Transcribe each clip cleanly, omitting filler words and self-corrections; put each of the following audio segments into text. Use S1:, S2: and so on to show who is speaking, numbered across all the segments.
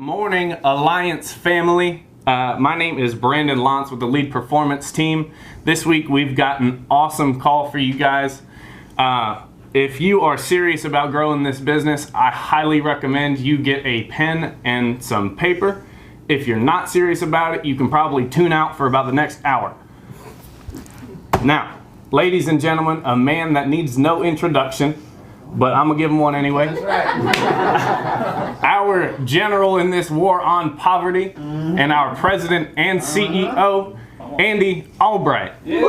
S1: Morning, Alliance family. My name is Brandon Lantz with the Lead Performance team. This week we've got an awesome call for you guys. If you are serious about growing this business, I highly recommend you get a pen and some paper. If you're not serious about it, you can probably tune out for about the next hour. Now, ladies and gentlemen, a man that needs no introduction, but I'm gonna give him one anyway.
S2: That's right.
S1: Our general in this war on poverty, and our president and CEO, Andy Albright.
S2: Yeah.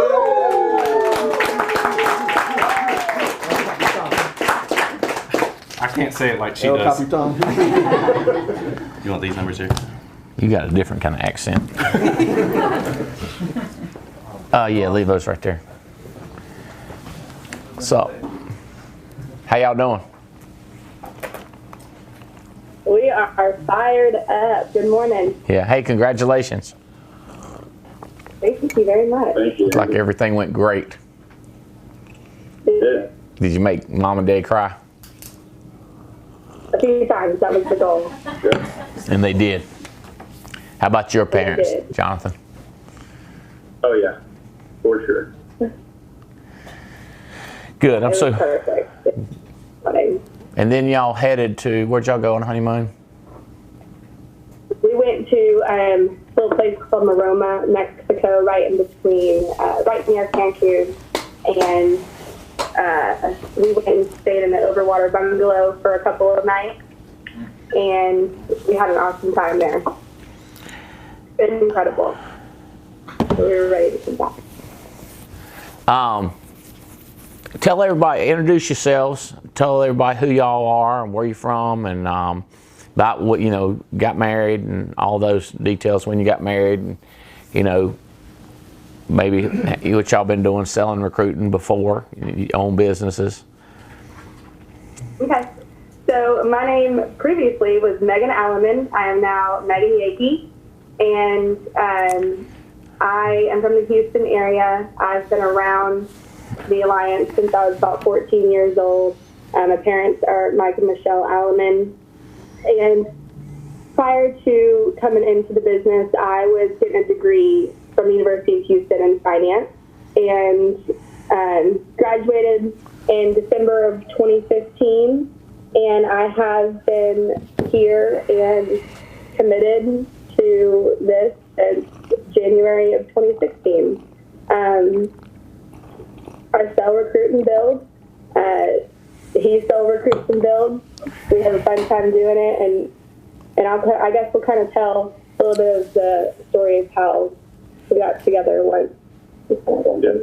S1: I can't say it like she does. You want these numbers here?
S3: You got a different kind of accent. Yeah, leave those right there. So, how y'all doing?
S4: We are fired up. Good morning.
S3: Yeah, hey, congratulations.
S4: Thank you very much.
S2: Thank you.
S3: Looks like everything went great.
S2: Yeah.
S3: Did you make mom and dad cry?
S4: A few times, that was the goal.
S2: Good.
S3: And they did. How about your parents,
S4: did.
S3: Jonathan?
S2: Oh yeah, for sure.
S3: Good,
S4: It
S3: I'm
S4: was
S3: so.
S4: perfect. Funny.
S3: And then y'all headed to, where'd y'all go on honeymoon?
S4: We went to a little place called Maroma, Mexico, right in between, right near Cancun. And we went and stayed in the overwater bungalow for a couple of nights. And we had an awesome time there. It's incredible. So we were ready to come back.
S3: Tell everybody, introduce yourselves, tell everybody who y'all are and where you're from, and about what, got married and all those details when you got married, and, maybe what y'all been doing, selling, recruiting before, you own businesses.
S4: Okay. So my name previously was Megan Alleman. I am now Megan Yakey, and I am from the Houston area. I've been around the Alliance since I was about 14 years old. My parents are Mike and Michelle Alleman. And prior to coming into the business, I was getting a degree from the University of Houston in finance, and graduated in December of 2015. And I have been here and committed to this since January of 2016. I sell, recruit, and build. He sell, recruits, and builds. We have a fun time doing it, and I guess we'll kind of tell a little bit of the story of how we got together once.
S2: Yeah.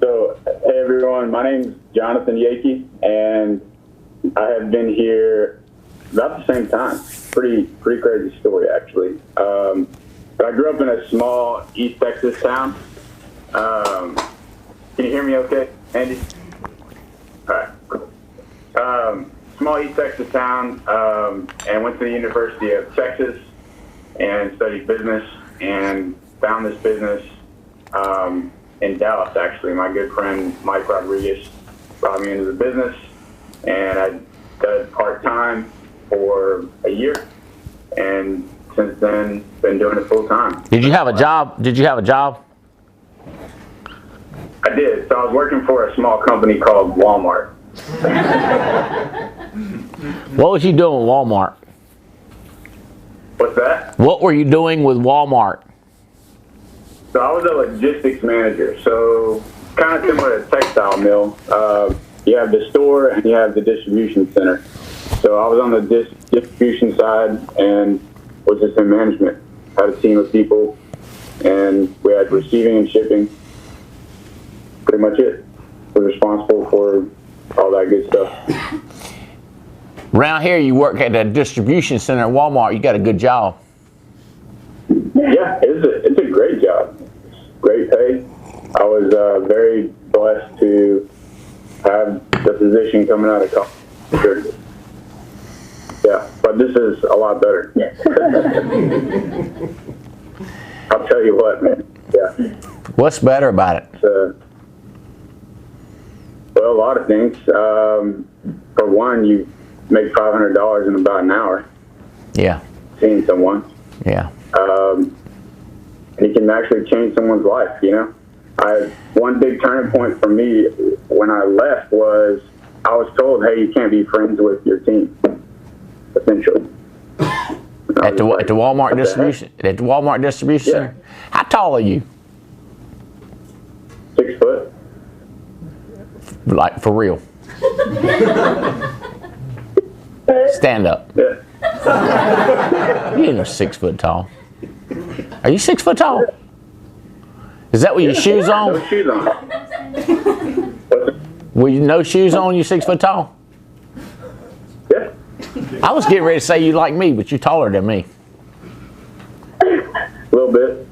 S2: So, hey everyone, my name's Jonathan Yakey, and I have been here about the same time. Pretty crazy story, actually. But I grew up in a small East Texas town. Can you hear me okay, Andy? All right, cool. Small East Texas town, and went to the University of Texas and studied business, and found this business in Dallas, actually. My good friend Mike Rodriguez brought me into the business, and I did it part-time for a year, and since then been doing it full-time.
S3: Did you have a job?
S2: I did. So I was working for a small company called Walmart.
S3: What was you doing with Walmart?
S2: What's that?
S3: What were you doing with Walmart?
S2: So I was a logistics manager. So kind of similar to a textile mill. You have the store and you have the distribution center. So I was on the distribution side and was just in management. Had a team of people, and we had receiving and shipping. Pretty much it. Was responsible for all that good stuff.
S3: Around here, you work at the distribution center at Walmart. You got a good job.
S2: Yeah, it's a great job. Great pay. I was very blessed to have the position coming out of college. Yeah, but this is a lot better. I'll tell you what, man. Yeah.
S3: What's better about it?
S2: Well, a lot of things. For one, you make $500 in about an hour.
S3: Yeah.
S2: seeing someone.
S3: Yeah.
S2: And it can actually change someone's life, you know? One big turning point for me when I left was I was told, hey, you can't be friends with your team, essentially.
S3: At the Walmart distribution? At the Walmart distribution center? How tall are you?
S2: 6 foot.
S3: Like, for real? Stand up.
S2: Yeah.
S3: You ain't no 6 foot tall. Are you 6 foot tall? Is that with your shoes on?
S2: No shoes on.
S3: With no shoes on, you 6 foot tall?
S2: Yeah.
S3: I was getting ready to say you like me, but you're taller than me.
S2: A little bit.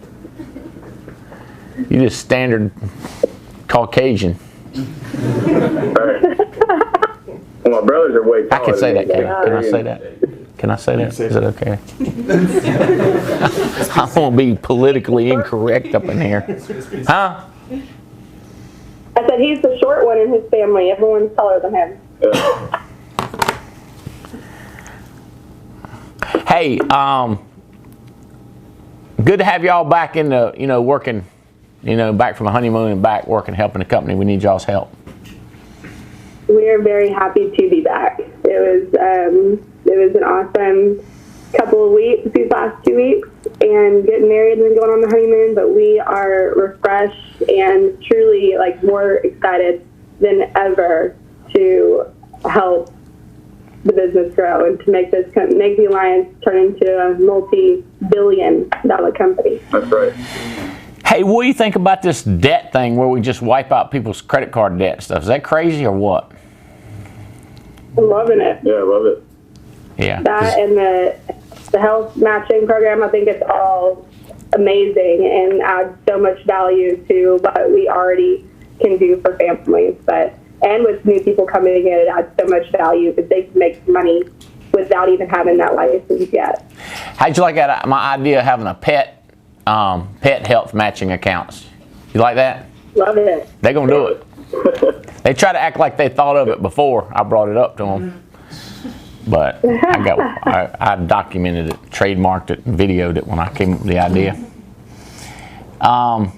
S3: You just standard Caucasian.
S2: Right. Well, my brothers are way taller.
S3: I can say that,
S2: than me.
S3: can I say that? Can I say that? Is it okay? I'm going to be politically incorrect up in here. Huh?
S4: I said he's the short one in his family. Everyone's taller than him.
S2: Yeah.
S3: Hey, good to have y'all back in the, working, back from the honeymoon and back working, helping the company. We need y'all's help.
S4: We are very happy to be back. It was an awesome couple of weeks, these last 2 weeks, and getting married and going on the honeymoon, but we are refreshed and truly more excited than ever to help the business grow and to make the Alliance turn into a multi-billion-dollar company.
S2: That's right.
S3: Hey, what do you think about this debt thing where we just wipe out people's credit card debt and stuff? Is that crazy or what?
S4: I'm loving it.
S2: Yeah, I love it.
S3: Yeah.
S4: That and the health matching program, I think it's all amazing and adds so much value to what we already can do for families. And with new people coming in, it adds so much value because they can make money without even having that license yet.
S3: How'd you like my idea of having a pet health matching accounts? You like that?
S4: Love it.
S3: They're going to do it. They try to act like they thought of it before I brought it up to them. But I documented it, trademarked it, and videoed it when I came up with the idea. Yeah,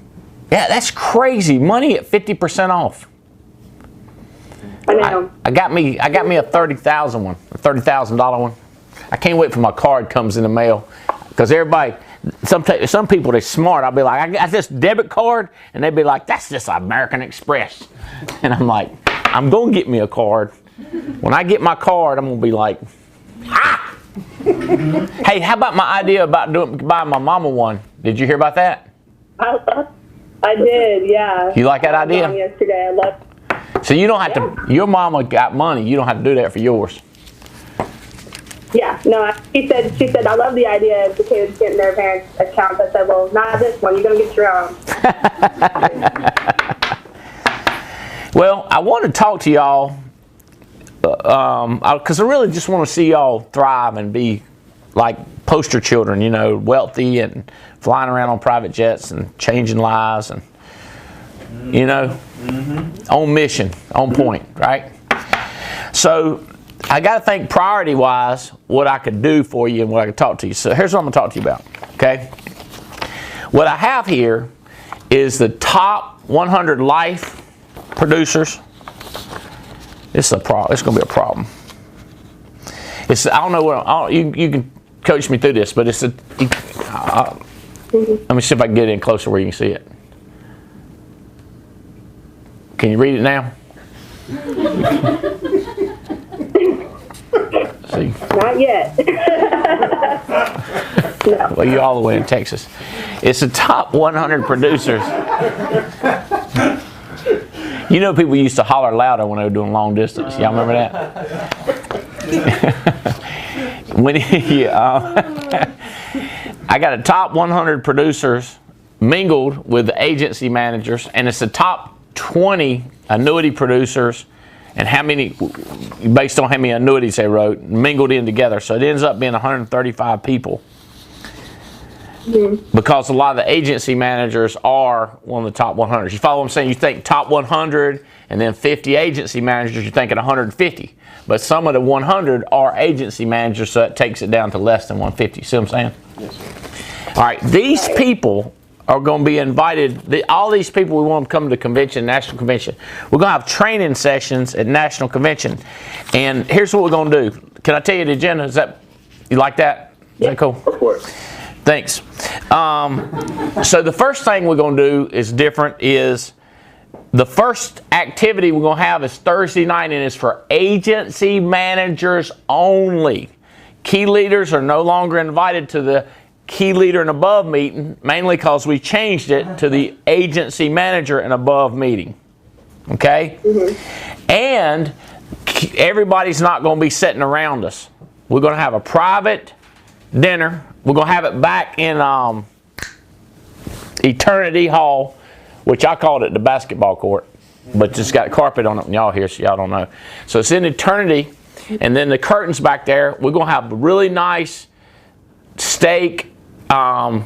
S3: that's crazy. Money at 50% off.
S4: I know.
S3: I got me a $30,000 one. I can't wait for my card comes in the mail because everybody, some people they're smart. I'll be like, I got this debit card, and they'd be like, that's just American Express, and I'm like, I'm gonna get me a card. When I get my card, I'm gonna be like, ha! Hey, how about my idea about buying my mama one? Did you hear about that?
S4: I did, yeah.
S3: You like that idea?
S4: Yesterday, I loved.
S3: So you don't have to. Your mama got money. You don't have to do that for yours.
S4: Yeah, no. She said, I love the idea of the kids getting their parents' accounts. I said, well, not this one. You're gonna get your own.
S3: Well, I want to talk to y'all because I really just want to see y'all thrive and be like poster children, wealthy and flying around on private jets and changing lives and, on mission, on point, right? So I got to think priority-wise what I could do for you and what I could talk to you. So here's what I'm going to talk to you about, okay? What I have here is the top 100 life producers. This is a problem. It's going to be a problem. I don't know what you can coach me through this, but it's let me see if I can get in closer where you can see it. Can you read it now? See?
S4: Not yet. No.
S3: Well, you're all the way in Texas. It's the top 100 producers. People used to holler louder when they were doing long distance. Y'all remember that? I got a top 100 producers mingled with the agency managers, and it's the top 20 annuity producers and how many, based on how many annuities they wrote, mingled in together. So it ends up being 135 people. Because a lot of the agency managers are one of the top 100. You follow what I'm saying? You think top 100 and then 50 agency managers, you're thinking 150. But some of the 100 are agency managers, so it takes it down to less than 150. See what I'm saying?
S5: Yes, sir.
S3: All right, these people are going to be invited. All these people, we want to come to the convention, national convention. We're going to have training sessions at national convention. And here's what we're going to do. Can I tell you the agenda? You like that? Is that cool?
S2: Of course.
S3: Thanks. So the first thing we're going to do is different. Is the first activity we're going to have is Thursday night, and it's for agency managers only. Key leaders are no longer invited to the key leader and above meeting, mainly because we changed it to the agency manager and above meeting. Okay? Mm-hmm. And everybody's not going to be sitting around us. We're going to have a private dinner. We're going to have it back in Eternity Hall, which I called it the basketball court, but it's got carpet on it when y'all here, so y'all don't know. So it's in Eternity, and then the curtains back there. We're going to have a really nice steak. I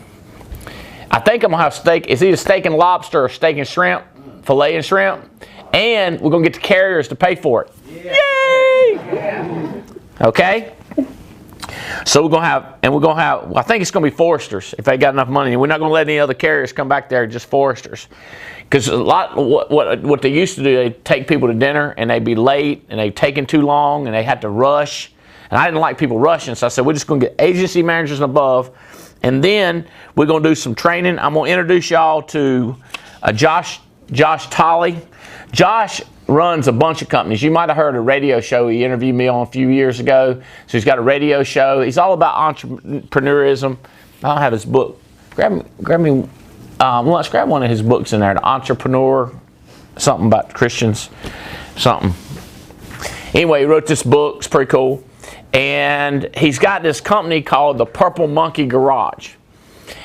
S3: think I'm going to have steak. It's either steak and lobster or steak and shrimp, filet and shrimp, and we're going to get the carriers to pay for it. Yeah. Yay! Yeah. Okay? So we're going to have, I think it's going to be Foresters if they got enough money. We're not going to let any other carriers come back there, just Foresters. Because a lot, what they used to do, they'd take people to dinner and they'd be late and they'd taken too long and they had to rush. And I didn't like people rushing, so I said, we're just going to get agency managers and above. And then we're going to do some training. I'm going to introduce y'all to Josh Tolley. Josh runs a bunch of companies. You might have heard a radio show he interviewed me on a few years ago. So he's got a radio show. He's all about entrepreneurism. I don't have his book. Grab me lunch. Grab one of his books in there. The Entrepreneur, something about Christians, something. Anyway, he wrote this book. It's pretty cool. And he's got this company called the Purple Monkey Garage.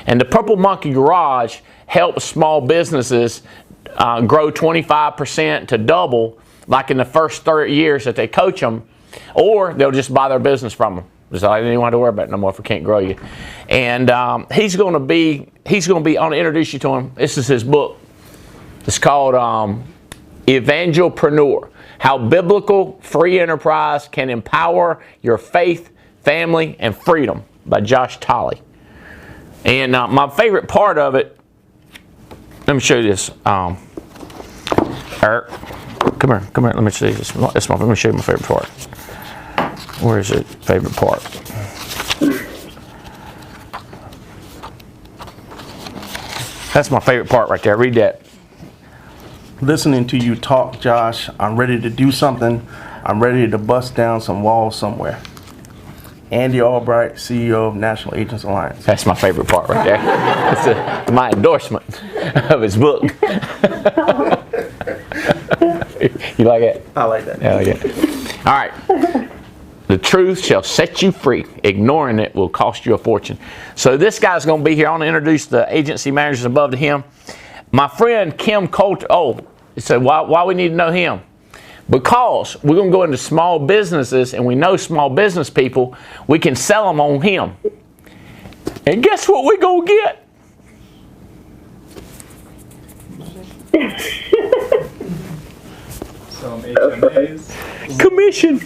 S3: And the Purple Monkey Garage helps small businesses grow 25% to double, like in the first 30 years that they coach them, or they'll just buy their business from them. So I didn't have to worry about it no more if we can't grow you. And he's going to be, I want to introduce you to him. This is his book. It's called Evangelpreneur: How Biblical Free Enterprise Can Empower Your Faith, Family, and Freedom by Josh Tolley. And my favorite part of it, let me show you this. Come here. Let me show you this. Let me show you my favorite part. Where is it? Favorite part. That's my favorite part right there. Read that.
S5: Listening to you talk, Josh, I'm ready to do something. I'm ready to bust down some walls somewhere. Andy Albright, CEO of National Agents Alliance.
S3: That's my favorite part right there. That's my endorsement of his book. You like it?
S5: I like that.
S3: Yeah, I like it. All right. The truth shall set you free. Ignoring it will cost you a fortune. So this guy's going to be here. I want to introduce the agency managers above to him. My friend Kim Coulter. Oh, so why we need to know him? Because we're going to go into small businesses, and we know small business people. We can sell them on him. And guess what we're going to get?
S1: Some HMAs.
S3: Commission.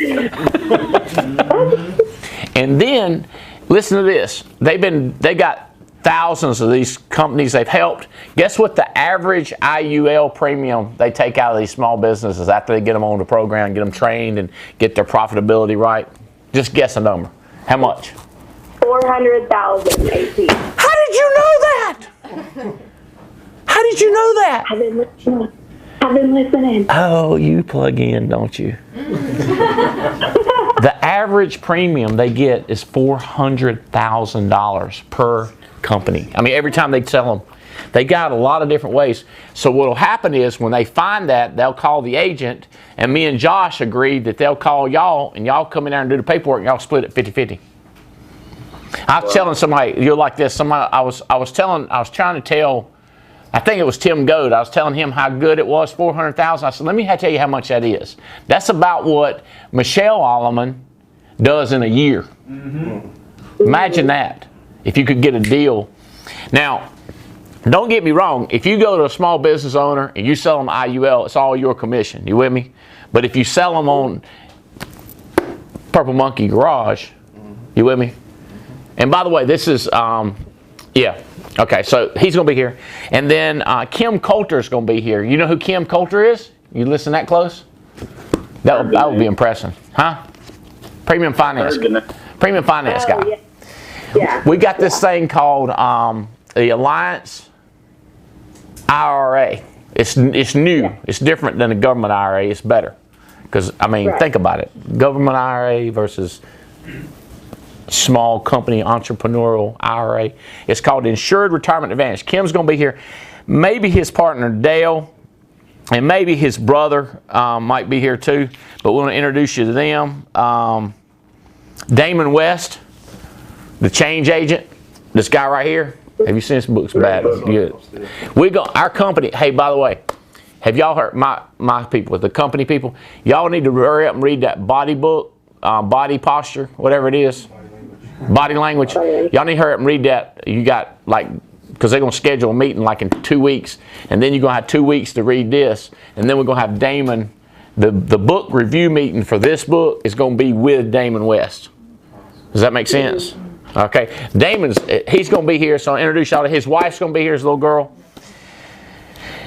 S3: And then, listen to this. They got thousands of these companies they've helped. Guess what the average IUL premium they take out of these small businesses after they get them on the program, get them trained, and get their profitability right? Just guess a number. How much?
S4: $400,000 AP.
S3: How did you know that? How did you know that?
S4: I've been listening.
S3: Oh, you plug in, don't you? The average premium they get is $400,000 per company. I mean, every time they sell them, they got a lot of different ways. So what will happen is when they find that, they'll call the agent, and me and Josh agreed that they'll call y'all, and y'all come in there and do the paperwork, and y'all split it 50-50. I was telling somebody, you're like this. Somebody, I was trying to tell, I think it was Tim Goad. I was telling him how good it was, $400,000. I said, let me tell you how much that is. That's about what Michelle Alleman does in a year. Mm-hmm. Imagine that. If you could get a deal Now, don't get me wrong. If you go to a small business owner and you sell them IUL, it's all your commission. You with me? But if you sell them on Purple Monkey Garage, you with me? And by the way, this is, yeah. Okay, so he's going to be here. And then Kim Coulter is going to be here. You know who Kim Coulter is? You listen that close? That would be impressive. Huh? Premium finance. Premium finance guy.
S4: Yeah. Yeah.
S3: We got this thing called the Alliance IRA. It's new.
S4: Yeah.
S3: It's different than the government IRA. It's better. Because, I mean,
S4: Right.
S3: think about it. Government IRA versus small company entrepreneurial IRA. It's called Insured Retirement Advantage. Kim's going to be here. Maybe his partner Dale and maybe his brother might be here too. But we want to introduce you to them. Damon West, the change agent. This guy right here. Have you seen his books? Bad. Good. Our company. Hey, by the way, have y'all heard my people, the company people? Y'all need to hurry up and read that body book, body posture, whatever it is. Body language. Y'all need to hurry up and read that. You got like, because they're going to schedule a meeting like in 2 weeks, and then you're going to have 2 weeks to read this, and then we're going to have Damon. The book review meeting for this book is going to be with Damon West. Does that make sense? Okay. He's going to be here, so I'll introduce y'all to his wife's going to be here, his little girl.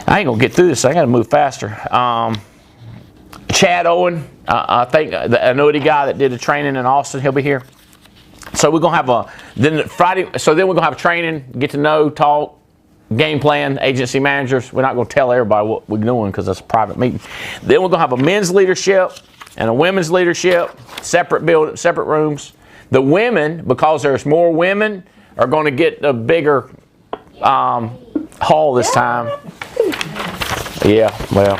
S3: I ain't going to get through this. I got to move faster. Chad Owen, I think the annuity guy that did the training in Austin, he'll be here. So we're going to have then we're going to have training, get to know, talk, game plan, agency managers. We're not going to tell everybody what we're doing because that's a private meeting. Then we're going to have a men's leadership and a women's leadership, separate rooms. The women, because there's more women, are going to get a bigger hall this time. Yeah, well,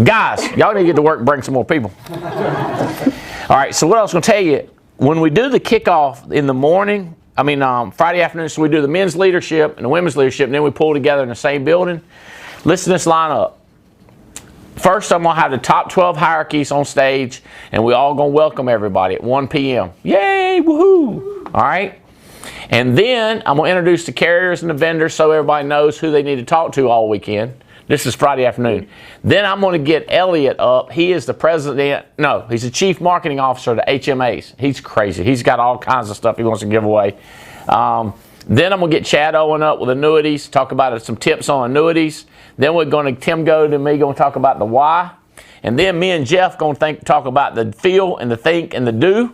S3: guys, y'all need to get to work and bring some more people. All right, so what I was going to tell you, when we do the kickoff in the morning, Friday afternoon, so we do the men's leadership and the women's leadership, and then we pull together in the same building. Listen to this lineup. First, I'm going to have the top 12 hierarchies on stage, and we all going to welcome everybody at 1 p.m. Yay, woohoo! All right? And then I'm going to introduce the carriers and the vendors so everybody knows who they need to talk to all weekend. This is Friday afternoon. Then I'm going to get Elliot up. He is the he's the chief marketing officer of the HMAs. He's crazy. He's got all kinds of stuff he wants to give away. Then I'm going to get Chad Owen up with annuities, talk about some tips on annuities. Then Tim Goad and me going to talk about the why. And then me and Jeff going to talk about the feel and the think and the do.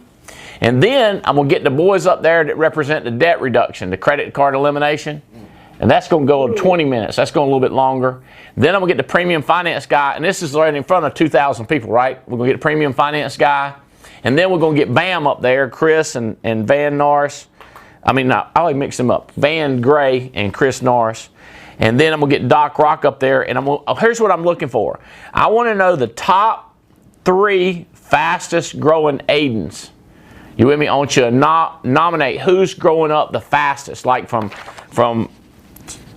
S3: And then I'm going to get the boys up there that represent the debt reduction, the credit card elimination. And that's going to go 20 minutes. That's going a little bit longer. Then I'm going to get the premium finance guy. And this is right in front of 2,000 people, right? We're going to get the premium finance guy. And then we're going to get Bam up there, Chris and Van Norris. I always mix them up. Van Gray and Chris Norris. And then I'm going to get Doc Rock up there. And here's what I'm looking for. I want to know the top 3 fastest growing Aidens. You with me? I want you to nominate who's growing up the fastest, like from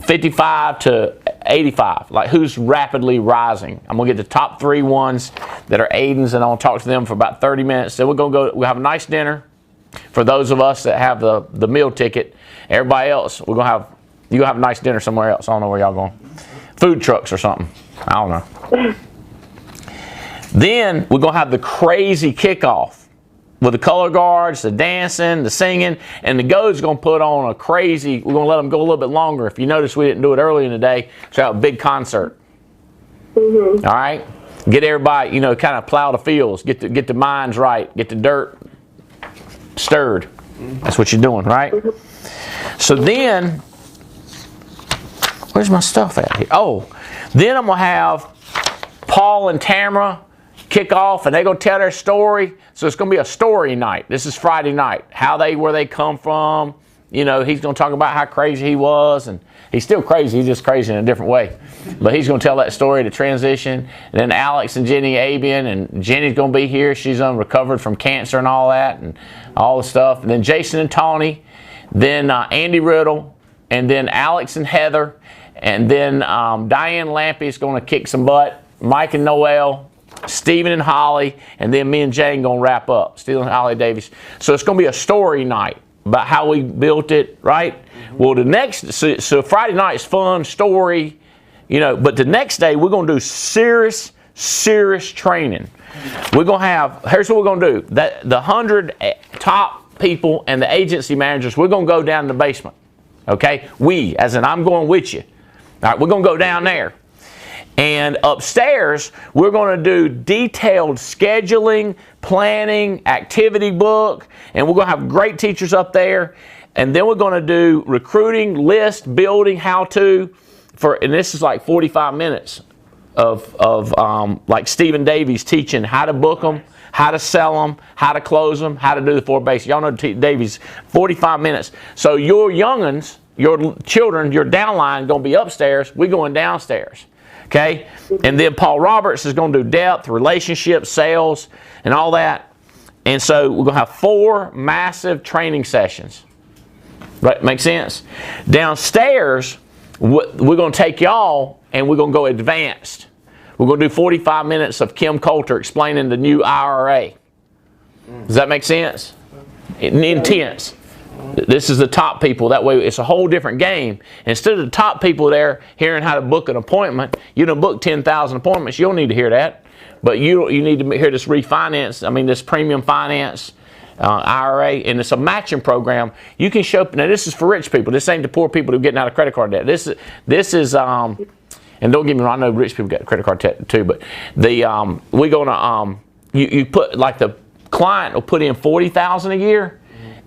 S3: 55 to 85, like who's rapidly rising. I'm going to get the top 3 ones that are Aidens, and I'll talk to them for about 30 minutes. Then we'll have a nice dinner for those of us that have the meal ticket. Everybody else, you're going to have a nice dinner somewhere else. I don't know where y'all going. Food trucks or something. I don't know. Then we're going to have the crazy kickoff with the color guards, the dancing, the singing, and the Goad's going to put on a crazy, we're going to let them go a little bit longer. If you notice, we didn't do it early in the day, so have a big concert. Mm-hmm. All right? Get everybody, kind of plow the fields, get the minds right, get the dirt stirred. That's what you're doing, right? Mm-hmm. So then, where's my stuff at here? Oh, then I'm going to have Paul and Tamara kick off, and they're going to tell their story. So it's going to be a story night. This is Friday night. Where they come from. He's going to talk about how crazy he was, and he's still crazy. He's just crazy in a different way. But he's going to tell that story, the transition. And then Alex and Jenny Abian, and Jenny's going to be here. She's recovered from cancer and all that, and all the stuff. And then Jason and Tawny, then Andy Riddle, and then Alex and Heather, and then Diane Lampy is going to kick some butt. Mike and Noel, Stephen and Holly, and then me and Jane going to wrap up. Steven and Holly Davies. So it's going to be a story night. about how we built it, right? Well, the next, so Friday night is fun, story, you know, but the next day we're going to do serious training. We're going to have, here's what we're going to do. The 100 top people and the agency managers, we're going to go down in the basement. Okay? We, as in I'm going with you. All right, we're going to go down there. And upstairs, we're going to do detailed scheduling, planning, activity book, and we're going to have great teachers up there. And then we're going to do recruiting, list, building, how-to, and this is like 45 minutes of like Stephen Davies teaching how to book them, how to sell them, how to close them, how to do the 4 basics. Y'all know Davies, 45 minutes. So your young'uns, your children, your downline going to be upstairs, we're going downstairs. Okay? And then Paul Roberts is going to do depth, relationships, sales, and all that. And so we're going to have 4 massive training sessions. Right? Make sense? Downstairs, we're going to take y'all and we're going to go advanced. We're going to do 45 minutes of Kim Coulter explaining the new IRA. Does that make sense? Intense. This is the top people. That way it's a whole different game. Instead of the top people there hearing how to book an appointment, you don't book 10,000 appointments. You don't need to hear that. But you need to hear this refinance, this premium finance, IRA, and it's a matching program. You can show, now this is for rich people. This ain't the poor people who are getting out of credit card debt. This is and don't get me wrong, I know rich people get credit card debt too, but we're gonna, you put, like the client will put in $40,000 a year,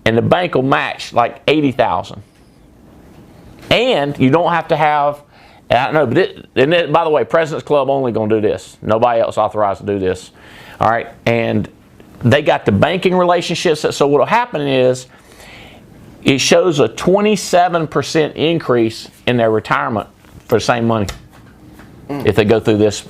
S3: and the bank will match like $80,000. And you don't have to have, I don't know, but by the way, President's Club only going to do this. Nobody else authorized to do this. All right, and they got the banking relationships. So what will happen is it shows a 27% increase in their retirement for the same money if they go through this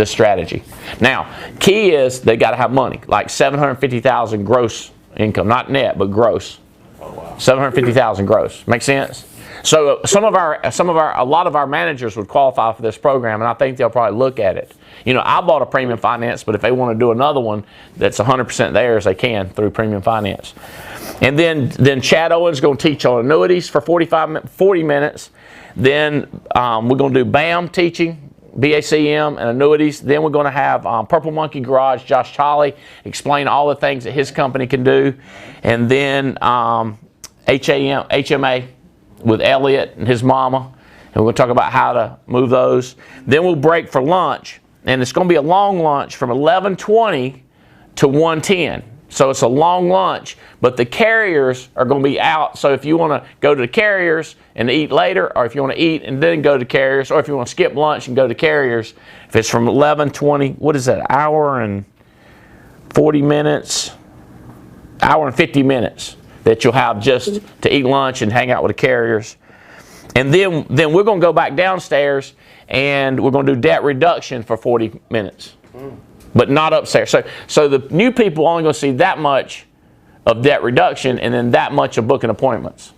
S3: strategy. Now, key is they got to have money, like $750,000 gross income, not net, but gross. Oh, wow. $750,000 gross. Make sense? So a lot of our managers would qualify for this program, and I think they'll probably look at it. You know, I bought a premium finance, but if they want to do another one that's 100% theirs, they can through premium finance. And then Chad Owen's going to teach on annuities for 40 minutes. Then we're going to do BAM teaching, BACM and annuities. Then we're going to have Purple Monkey Garage, Josh Cholley, explain all the things that his company can do. And then HMA with Elliot and his mama. And we're going to talk about how to move those. Then we'll break for lunch. And it's going to be a long lunch from 11:20 to 1:10. So it's a long lunch, but the carriers are going to be out. So if you want to go to the carriers and eat later, or if you want to eat and then go to carriers, or if you want to skip lunch and go to carriers, if it's from 11:20, what is that, hour and 40 minutes, hour and 50 minutes that you'll have just to eat lunch and hang out with the carriers. And then we're going to go back downstairs and we're going to do debt reduction for 40 minutes. But not upstairs. So the new people are only going to see that much of debt reduction and then that much of booking appointments.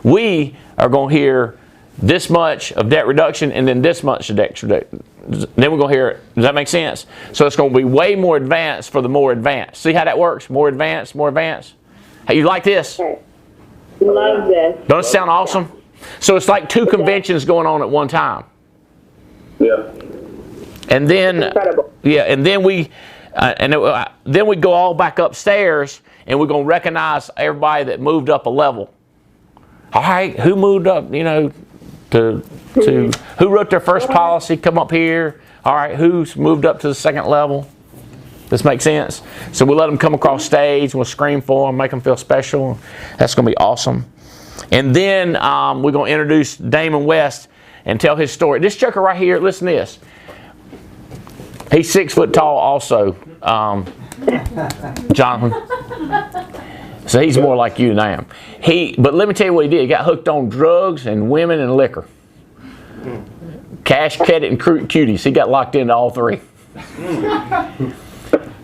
S3: We are going to hear this much of debt reduction and then this much of debt reduction. Then we're going to hear, does that make sense? So it's going to be way more advanced for the more advanced. See how that works? More advanced, more advanced. Hey, you like this?
S4: Love this.
S3: Don't it sound awesome? So it's like 2 conventions going on at one time.
S2: Yeah.
S3: And then,
S4: Incredible.
S3: yeah, and then then we go all back upstairs, and we're gonna recognize everybody that moved up a level. All right, who moved up? You know, to who wrote their first policy? Come up here. All right, who's moved up to the 2nd level? This makes sense. So we'll let them come across stage. We'll scream for them, make them feel special. That's gonna be awesome. And then we're gonna introduce Damon West and tell his story. This joker right here, listen to this. He's 6 foot tall also, Jonathan. So he's more like you than I am. But let me tell you what he did. He got hooked on drugs and women and liquor. Cash, credit, and cuties. He got locked into all 3.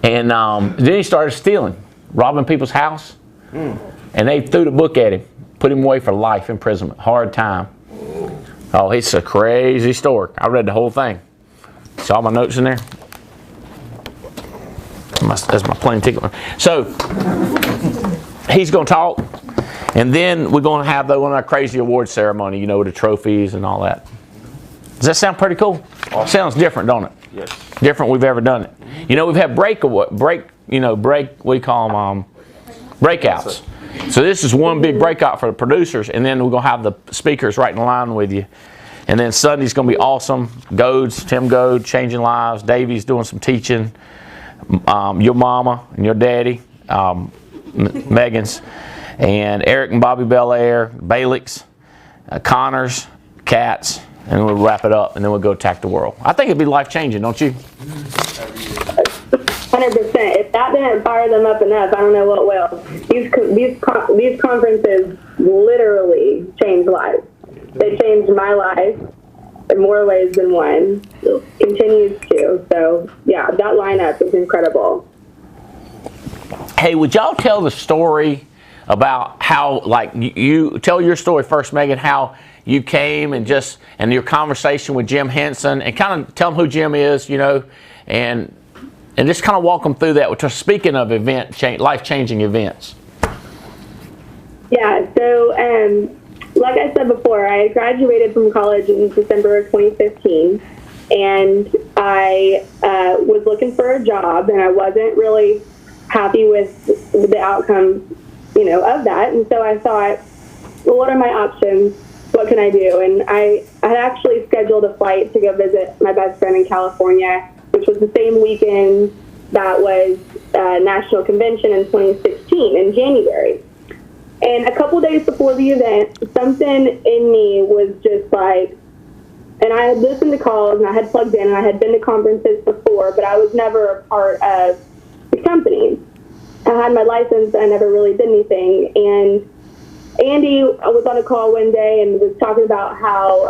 S3: And then he started stealing, robbing people's house. And they threw the book at him, put him away for life imprisonment, hard time. Oh, it's a crazy story. I read the whole thing. See all my notes in there? That's my plane ticket. So he's going to talk, And then we're going to have one of our crazy award ceremony, you know, with the trophies and all that. Does that sound pretty cool? Awesome. Sounds different, don't it?
S5: Yes.
S3: Different we've ever done it. You know, we've had we call them breakouts. So this is one big breakout for the producers, and then we're going to have the speakers right in line with you. And then Sunday's going to be awesome. Tim Goad, Changing Lives. Davey's doing some teaching. Your mama and your daddy, Megan's. And Eric and Bobby Belair, Balix, Connors, Katz. And we'll wrap it up, and then we'll go attack the world. I think it'd be life-changing, don't you?
S4: 100%. If that didn't fire them up enough, I don't know what will. These conferences literally change lives. They changed my life in more ways than one. Continues to. So, yeah, that lineup is incredible.
S3: Hey, would y'all tell the story about how, like, you tell your story first, Megan, how you came and your conversation with Jim Henson, and kind of tell them who Jim is, you know, and just kind of walk them through that. Speaking of life-changing events.
S4: Yeah, so like I said before, I graduated from college in December of 2015, and I was looking for a job, and I wasn't really happy with the outcome, you know, of that. And so I thought, well, what are my options? What can I do? And I had actually scheduled a flight to go visit my best friend in California, which was the same weekend that was National Convention in 2016 in January. And a couple days before the event, something in me was just like, and I had listened to calls and I had plugged in and I had been to conferences before, but I was never a part of the company. I had my license, but I never really did anything. And Andy was on a call one day and was talking about how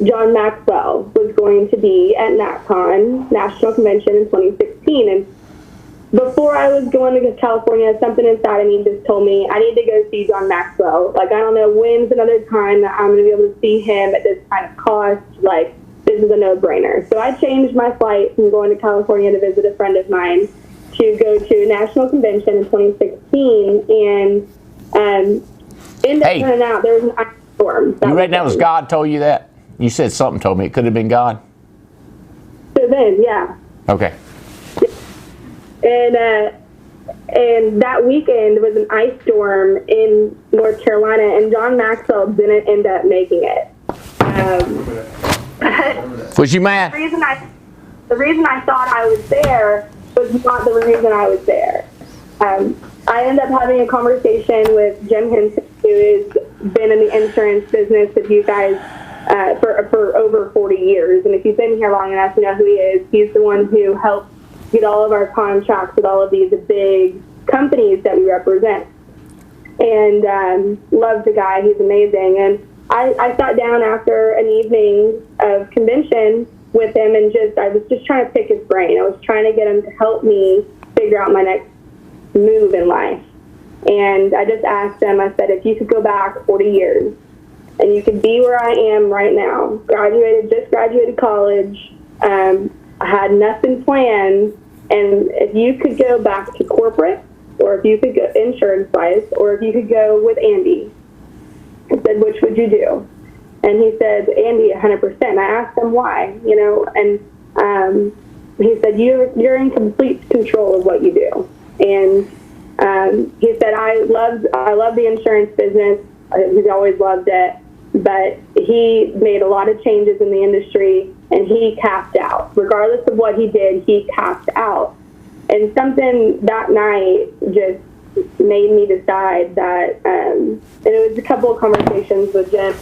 S4: John Maxwell was going to be at NatCon, National Convention in 2016. And before I was going to California, something inside of me just told me I need to go see John Maxwell. Like, I don't know when's another time that I'm going to be able to see him at this kind of cost. Like, this is a no-brainer. So I changed my flight from going to California to visit a friend of mine to go to National Convention in 2016, and ended up turning out there was an ice storm.
S3: You read that was God told you that? You said something told me. It could have been God.
S4: So then, yeah.
S3: Okay.
S4: And that weekend was an ice storm in North Carolina, and John Maxwell didn't end up making it.
S3: Was you mad?
S4: The reason I thought I was there was not the reason I was there. I ended up having a conversation with Jim Henson, who has been in the insurance business with you guys for over 40 years. And if you've been here long enough, you know who he is. He's the one who helped get all of our contracts with all of these big companies that we represent. And love the guy. He's amazing. And I sat down after an evening of convention with him, and I was just trying to pick his brain. I was trying to get him to help me figure out my next move in life. And I just asked him, I said, if you could go back 40 years and you could be where I am right now, just graduated college, I had nothing planned, and if you could go back to corporate, or if you could go insurance-wise, or if you could go with Andy, I said, which would you do? And he said, Andy, 100%. I asked him why, you know, and he said, you're in complete control of what you do. And he said, I love the insurance business. He's always loved it, but he made a lot of changes in the industry, and he capped out. Regardless of what he did, he capped out. And something that night just made me decide that, and it was a couple of conversations with Jim.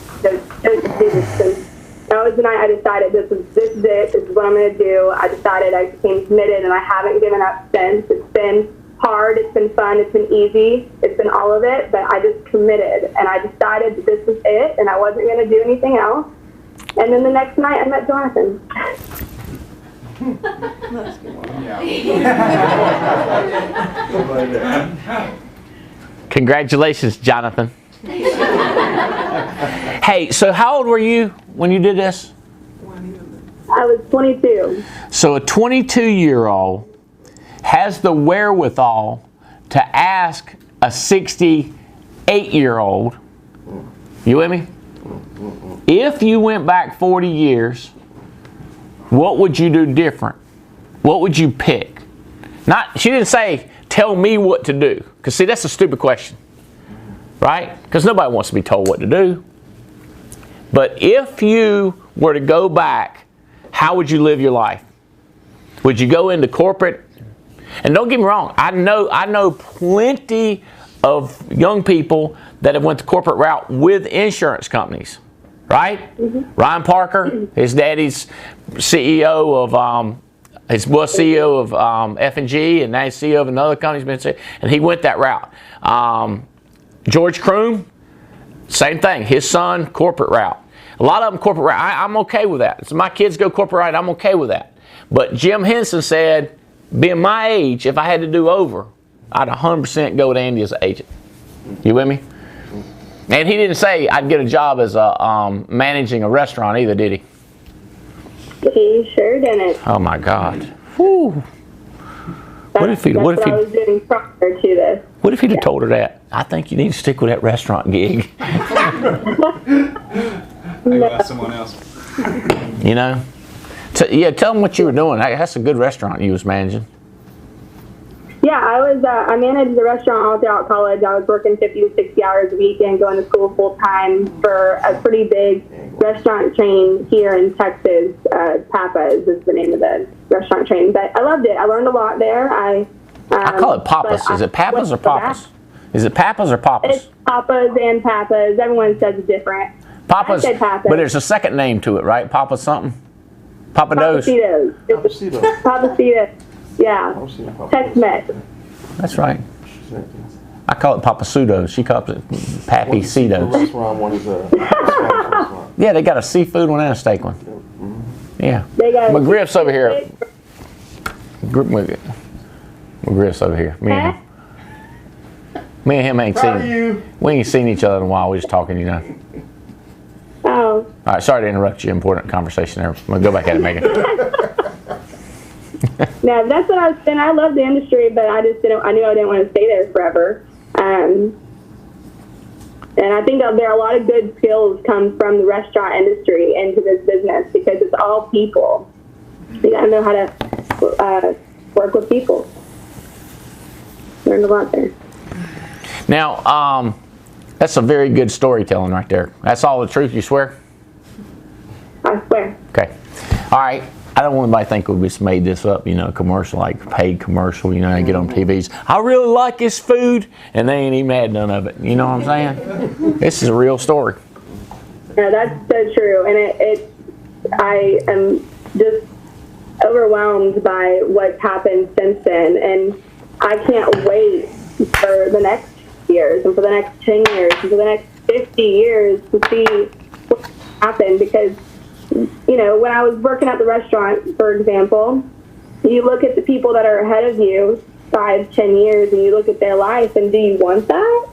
S4: That was the night I decided this is it. This is what I'm going to do. I decided, I became committed, and I haven't given up since. It's been hard. It's been fun. It's been easy. It's been all of it. But I just committed, and I decided that this was it, and I wasn't going to do anything else. And then the next night, I met Jonathan.
S3: Congratulations, Jonathan. Hey, so how old were you when you did this?
S4: I was 22.
S3: So a 22-year-old has the wherewithal to ask a 60 8-year-old, you with me? If you went back 40 years, what would you do different? What would you pick? She didn't say, tell me what to do. Because see, that's a stupid question. Right? Because nobody wants to be told what to do. But if you were to go back, how would you live your life? Would you go into corporate? And don't get me wrong, I know plenty of young people that have went the corporate route with insurance companies. Right? Mm-hmm. Ryan Parker, his daddy's CEO of CEO of F&G, and now he's CEO of another company, and he went that route. George Kroom, same thing. His son, corporate route. A lot of them corporate route. I'm okay with that. So my kids go corporate route, I'm okay with that. But Jim Henson said, being my age, if I had to do over, I'd 100% go with Andy as an agent. You with me? And he didn't say I'd get a job as managing a restaurant either, did he?
S4: He sure didn't.
S3: Oh my God. Whew. What if
S4: I was doing prior to this.
S3: What if he'd have told her that? I think you need to stick with that restaurant gig.
S1: I got someone else.
S3: You know? Tell them what you were doing. That's a good restaurant you was managing.
S4: Yeah, I managed the restaurant all throughout college. I was working 50 to 60 hours a week and going to school full time for a pretty big restaurant chain here in Texas. Papa's is the name of the restaurant chain. But I loved it. I learned a lot there. I
S3: call it Papa's. Is it Papa's or Papa's? Is it Papa's or Papa's?
S4: It's Papa's and Papa's. Everyone says it different.
S3: Papa's,
S4: I said Papa's.
S3: But there's a second name to it, right? Papa's something? Papados?
S4: Papacitos. Yeah. Tex-Mex.
S3: That's right. I call it Papasudos. She calls it Pappy Cedos.
S5: The restaurant one is a Spanish restaurant.
S3: Yeah, they got a seafood one and a steak one.
S5: Mm-hmm.
S3: Yeah. McGriff's over here. McGriff's over here. Me and him ain't seen. We ain't seen each other in a while. We just talking, you know.
S4: Oh.
S3: All right. Sorry to interrupt your important conversation there. I'm gonna go back at it, Megan.
S4: No, that's what I was saying. I love the industry, but I knew I didn't want to stay there forever. And I think that there are a lot of good skills come from the restaurant industry into this business because it's all people. You got to know how to work with people. Learned a lot there.
S3: Now, that's a very good storytelling right there. That's all the truth, you swear?
S4: I swear.
S3: Okay. All right. I don't want anybody to think we just made this up, you know, commercial, like paid commercial, you know, I get on TVs. I really like this food, and they ain't even had none of it. You know what I'm saying? This is a real story.
S4: Yeah, that's so true. And I am just overwhelmed by what's happened since then. And I can't wait for the next years and for the next 10 years and for the next 50 years to see what happened because you know, when I was working at the restaurant, for example, you look at the people that are ahead of you 5-10 years and you look at their life and do you want that?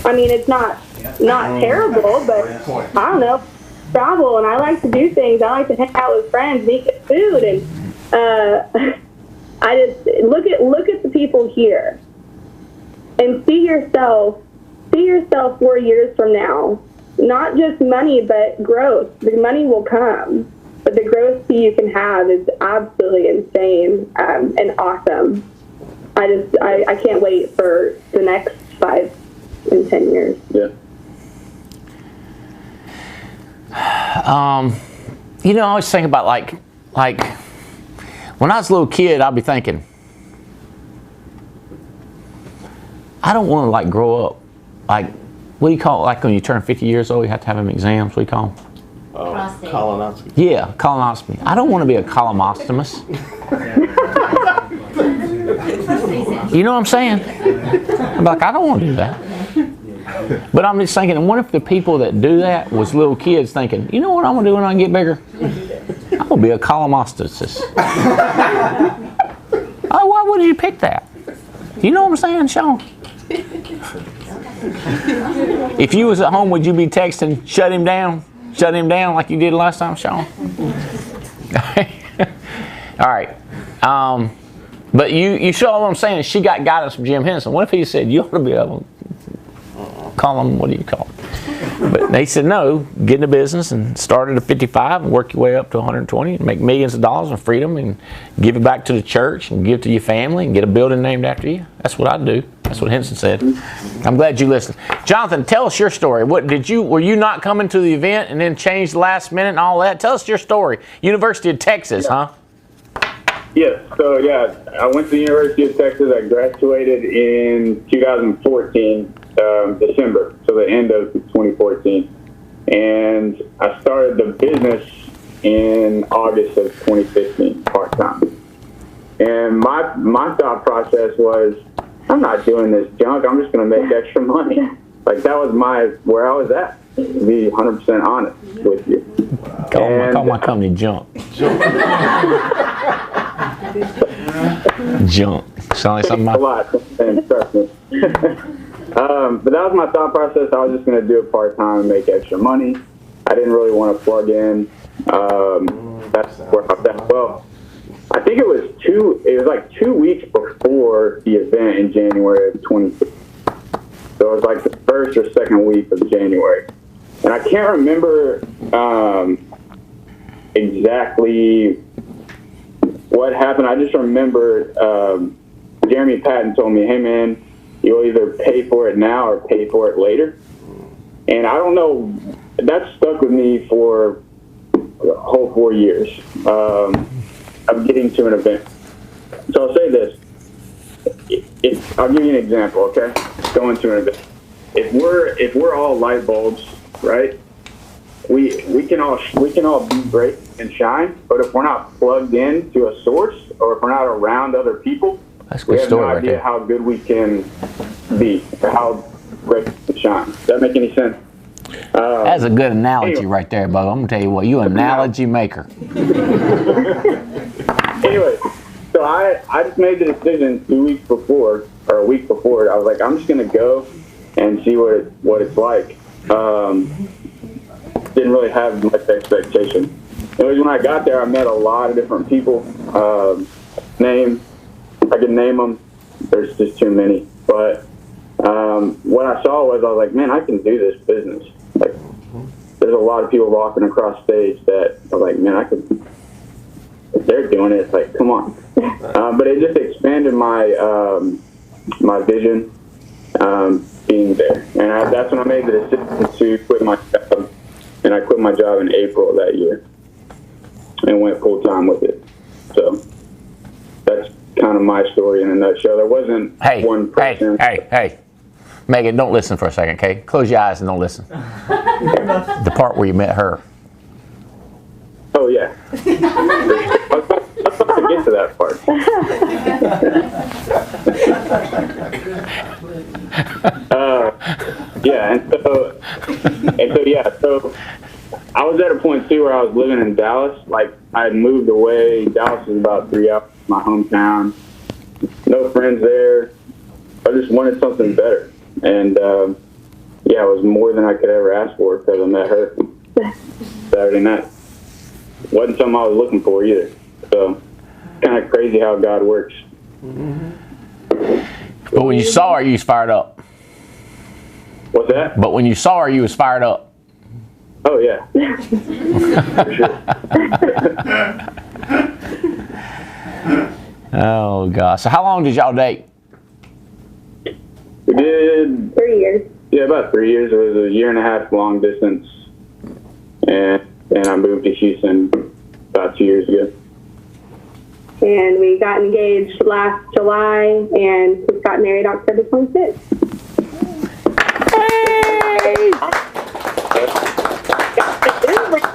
S4: I mean, it's not terrible, but I don't know, travel and I like to do things. I like to hang out with friends and eat good food and I just look at the people here and see yourself 4 years from now. Not just money, but growth. The money will come, but the growth that you can have is absolutely insane and awesome. I can't wait for the next 5 and 10 years.
S2: Yeah.
S3: You know, I always think about like when I was a little kid, I'd be thinking, I don't want to like grow up like. What do you call it? Like when you turn 50 years old, you have to have them exams. What do you call them?
S5: Colonoscopy.
S3: Yeah, colonoscopy. I don't want to be a colonostomist. You know what I'm saying? I'm like, I don't want to do that. But I'm just thinking, and what if the people that do that was little kids thinking, you know what I'm going to do when I get bigger? I'm going to be a colonostomist. Oh, why would you pick that? You know what I'm saying, Sean? If you was at home, would you be texting, shut him down like you did last time, Sean? All right. But you saw what I'm saying. She got guidance from Jim Henson. What if he said, you ought to be able call them, what do you call them? But they said, no, get in the business and start at 55 and work your way up to 120 and make millions of dollars in freedom and give it back to the church and give to your family and get a building named after you. That's what I do. That's what Henson said. I'm glad you listened. Jonathan, tell us your story. Were you not coming to the event and then changed last minute and all that? Tell us your story. University of Texas, huh?
S2: Yes. So, yeah, I went to the University of Texas. I graduated in 2014, December, so the end of 2014. And I started the business in August of 2015, part-time. And my thought process was, I'm not doing this junk. I'm just going to make extra money. Like, that was where I was at, to be 100% honest with you.
S3: Call my company Junk. Junk. Sound like something
S2: a lot, and trust me. But that was my thought process. I was just going to do it part-time and make extra money. I didn't really want to plug in. That's where I was at. Well, I think it was like 2 weeks before the event in January of 2015. So it was like the first or second week of January. And I can't remember exactly what happened. I just remember Jeremy Patton told me, hey, man, you'll either pay for it now or pay for it later. And I don't know, that stuck with me for the whole 4 years of getting to an event. So I'll say this. I'll give you an example, okay? Going to an event. If we're all light bulbs, right? We can all be great and shine, but if we're not plugged in to a source, or if we're not around other people, we have no idea how good we can be, or how great we can shine. Does that make any sense?
S3: That's a good analogy right there, Bubba. I'm gonna tell you what, you're an analogy maker.
S2: Anyway, so I just made the decision 2 weeks before, or a week before. I was like, I'm just gonna go and see what it's like. Didn't really have much expectation. Anyways, when I got there, I met a lot of different people. I can name them. There's just too many. But what I saw was, I was like, man, I can do this business. Like, there's a lot of people walking across stage that I was like, man, if they're doing it, it's like, come on. But it just expanded my my vision being there. And that's when I made the decision to quit my job. And I quit my job in April of that year and went full-time with it. So that's kind of my story in a nutshell. There wasn't one person.
S3: Hey. Megan, don't listen for a second, okay? Close your eyes and don't listen. The part where you met her.
S2: Oh, yeah. I was about to get to that part. So I was at a point too where I was living in Dallas. Like, I had moved away. Dallas is about 3 hours from my hometown. No friends there. I just wanted something better. And it was more than I could ever ask for because I met her Saturday night. Wasn't something I was looking for either. So kind of crazy how God works.
S3: But when you saw her, you was fired up.
S2: What's that?
S3: But when you saw her, you was fired up.
S2: Oh, yeah. For sure.
S3: Oh, gosh. So how long did y'all date?
S2: We did
S4: 3 years.
S2: Yeah, about 3 years. It was a 1.5 year long distance. And I moved to Houston about 2 years ago.
S4: And we got engaged last July and just got married October 26th.
S3: Hey!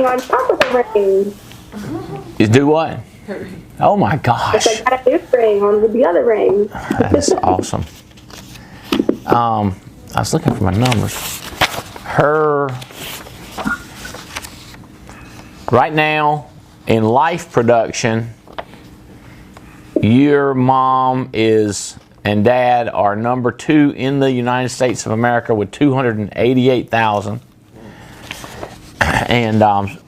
S4: On top of the ring.
S3: You do what? Oh my gosh.
S4: I got a new ring on the other ring.
S3: That's awesome. I was looking for my numbers. Right now, in life production, your mom and dad are number 2 in the United States of America with 288,000. And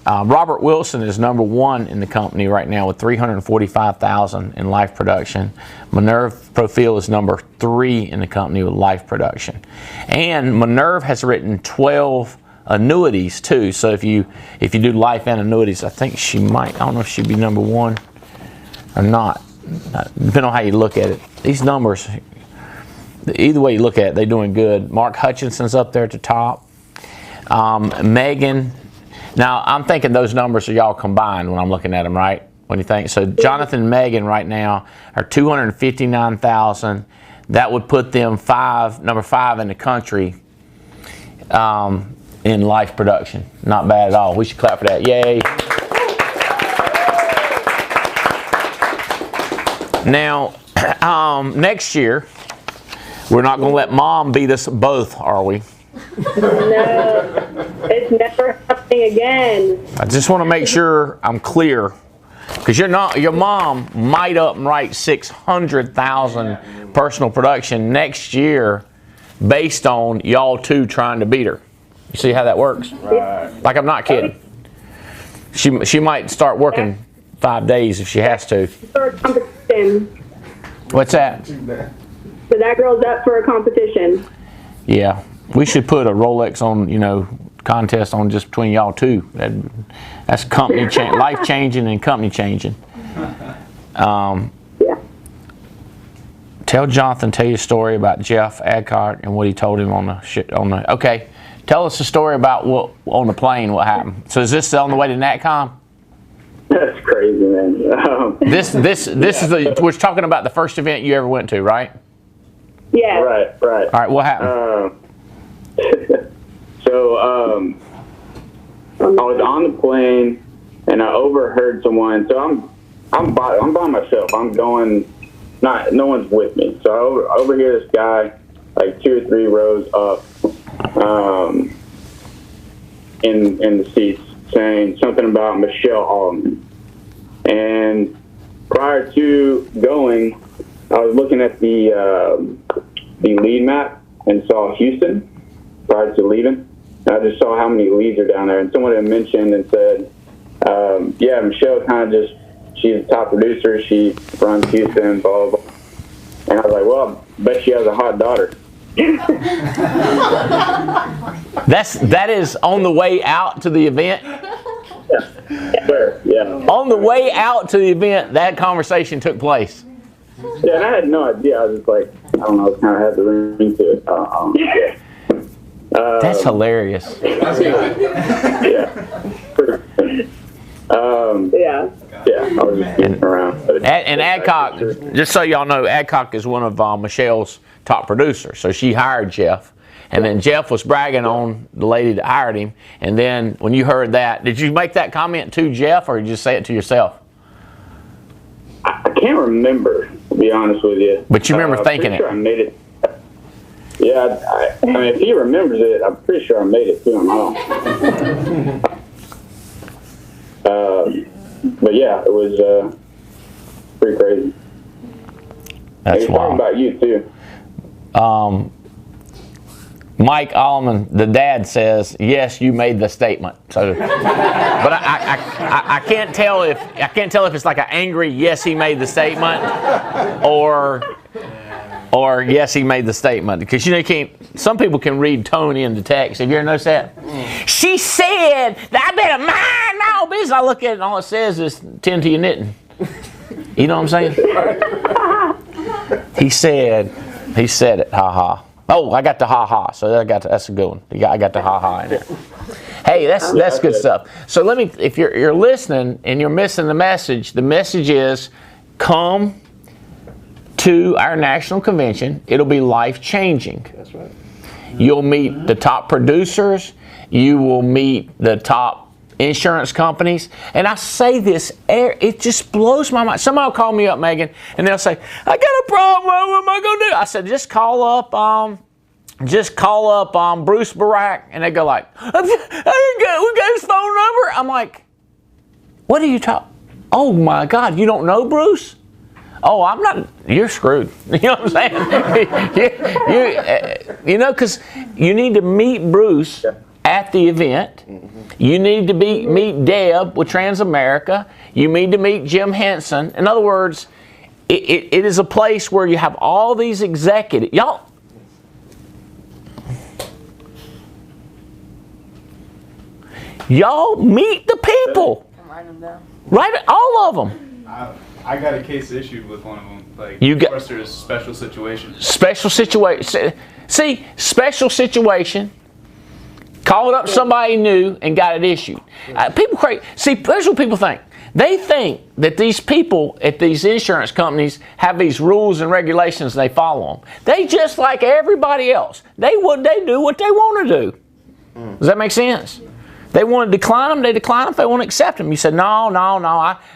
S3: Robert Wilson is number 1 in the company right now with $345,000 in life production. Minerve Profil is number 3 in the company with life production. And Minerve has written 12 annuities too. So if you do life and annuities, I think she might. I don't know if she'd be number 1 or not. Depending on how you look at it. These numbers, either way you look at it, they're doing good. Mark Hutchinson's up there at the top. Megan. Now, I'm thinking those numbers are y'all combined when I'm looking at them, right? What do you think? So Jonathan and Megan right now are $259,000. That would put them number 5 in the country in life production. Not bad at all. We should clap for that. Yay. Now, next year, we're not going to let Mom beat us both, are we?
S4: No, it's never happening again.
S3: I just want to make sure I'm clear, because your mom might up and write 600,000 personal production next year based on y'all two trying to beat her. You see how that works?
S2: Right.
S3: Like, I'm not kidding. She might start working 5 days if she has to.
S4: For a competition.
S3: What's that?
S4: So that girl's up for a competition.
S3: Yeah. We should put a Rolex on, contest on just between y'all two. That's company life changing and company changing.
S4: Yeah.
S3: Tell your story about Jeff Adcock and what he told him on the. Okay, tell us the story about what on the plane. What happened? So is this on the way to NatCom?
S2: That's crazy, man.
S3: This is we're talking about the first event you ever went to, right?
S4: Yeah.
S2: Right.
S3: All right, what happened?
S2: So I was on the plane and I overheard someone. So I'm by myself. I'm going. No one's with me. So I overhear this guy like 2 or 3 rows up in the seats saying something about Michelle Allman. And prior to going, I was looking at the lead map and saw Houston prior to leaving. And I just saw how many leads are down there. And someone had mentioned and said, yeah, Michelle kind of she's the top producer. She runs Houston, blah, blah, blah. And I was like, well, I bet she has a hot daughter.
S3: That is on the way out to the event?
S2: Yeah.
S3: On the way out to the event, that conversation took place.
S2: Yeah, and I had no idea. I was just like, I don't know, it kind of had the ring to it. Yeah.
S3: That's hilarious.
S2: Yeah.
S4: Yeah.
S2: Yeah, I was just kidding around.
S3: And Adcock, just so y'all know, Adcock is one of Michelle's top producers. So she hired Jeff. And then Jeff was bragging on the lady that hired him. And then when you heard that, did you make that comment to Jeff or did you just say it to yourself?
S2: I can't remember, to be honest with you.
S3: But you remember thinking it.
S2: Sure I made it. Yeah, I mean, if he remembers it, I'm pretty sure I made it to him. But yeah, it was pretty crazy.
S3: That's wild.
S2: Talking about you too.
S3: Mike Allman, the dad, says, yes, you made the statement. So, but I can't tell if it's like an angry yes, he made the statement, or yes, he made the statement, because you can't. Some people can read tone into text. Have you ever noticed that? She said that I better mind my own business. I look at it and all it says is tend to your knitting. You know what I'm saying? He said it. Ha ha. Oh, I got the ha ha. So that's a good one. I got the ha ha in there. Hey, that's good stuff. So if you're listening and you're missing the message is come to our national convention. It'll be life changing.
S5: That's right.
S3: You'll meet the top producers. You will meet the top insurance companies. And I say this, it just blows my mind. Somebody will call me up, Megan, and they'll say, I got a problem. What am I going to do? I said, just call up Bruce Barak. And they go like, we got his phone number. I'm like, what are you talking? Oh my God, you don't know Bruce? Oh, I'm not. You're screwed. You know what I'm saying? Because you need to meet Bruce at the event, You need to meet Deb with Transamerica. You need to meet Jim Henson. In other words, it is a place where you have all these executives. Y'all meet the people.
S6: Write them down.
S3: Right, all of them.
S1: I got a case issued with one of them. Like,
S3: You got-
S1: of course, there's special situation.
S3: Special situation. See, special situation. Called up somebody new and got it issued. People crazy. See, here's what people think. They think that these people at these insurance companies have these rules and regulations and they follow them. They just like everybody else. They do what they want to do. Does that make sense? They want to decline them, they decline them. If they want to accept them, you said, no,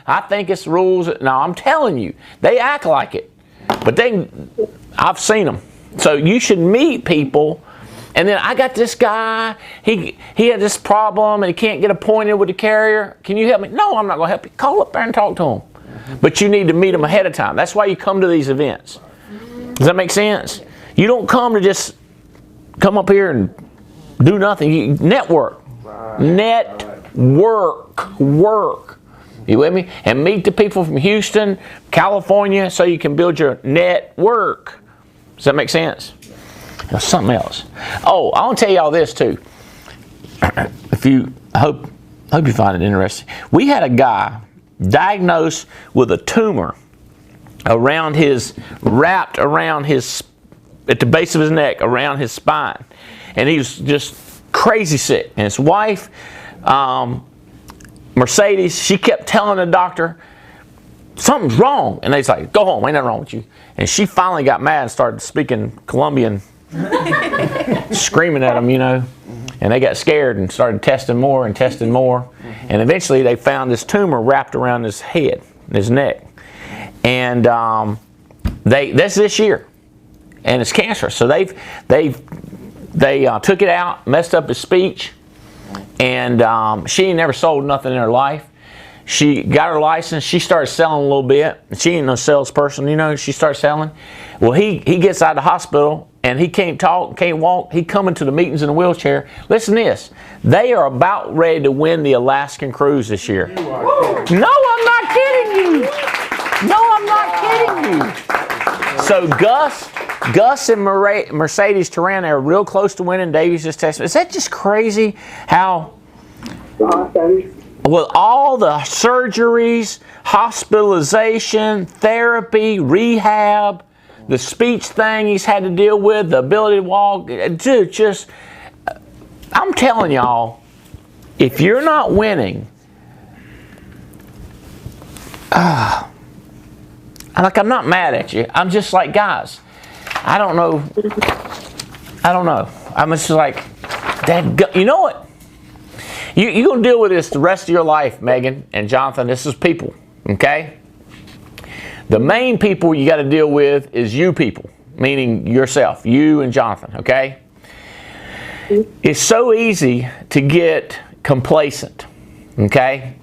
S3: I think it's rules. No, I'm telling you. They act like it. But I've seen them. So you should meet people. And then I got this guy, he had this problem and he can't get appointed with the carrier. Can you help me? No, I'm not going to help you. Call up there and talk to him. But you need to meet him ahead of time. That's why you come to these events. Does that make sense? You don't come to just come up here and do nothing. You network. Work. You with me? And meet the people from Houston, California, so you can build your network. Does that make sense? Now, something else. Oh, I want to tell y'all this too. I hope you find it interesting. We had a guy diagnosed with a tumor wrapped around his, at the base of his neck, around his spine, and he was just crazy sick. And his wife, Mercedes, she kept telling the doctor, something's wrong. And they's like, go home, ain't nothing wrong with you. And she finally got mad and started speaking Colombian, screaming at them, And they got scared and started testing more. And eventually they found this tumor wrapped around his head, his neck. And that's this year. And it's cancerous. So they took it out, messed up his speech. And she ain't never sold nothing in her life. She got her license. She started selling a little bit. She ain't no salesperson, She started selling. Well, he gets out of the hospital and he can't talk, can't walk. He coming to the meetings in a wheelchair. Listen to this. They are about ready to win the Alaskan cruise this year. No, I'm not kidding you. So Gus and Mercedes Turan are real close to winning. Davies just texted me. Is that just crazy how...
S4: Awesome.
S3: With all the surgeries, hospitalization, therapy, rehab, the speech thing he's had to deal with, the ability to walk, dude, I'm telling y'all, if you're not winning, I'm not mad at you. I'm just like, guys, I don't know. I'm just like, you know what? You're going to deal with this the rest of your life, Megan and Jonathan. This is people, okay? The main people you got to deal with is you people, meaning yourself, you and Jonathan, okay? It's so easy to get complacent, okay?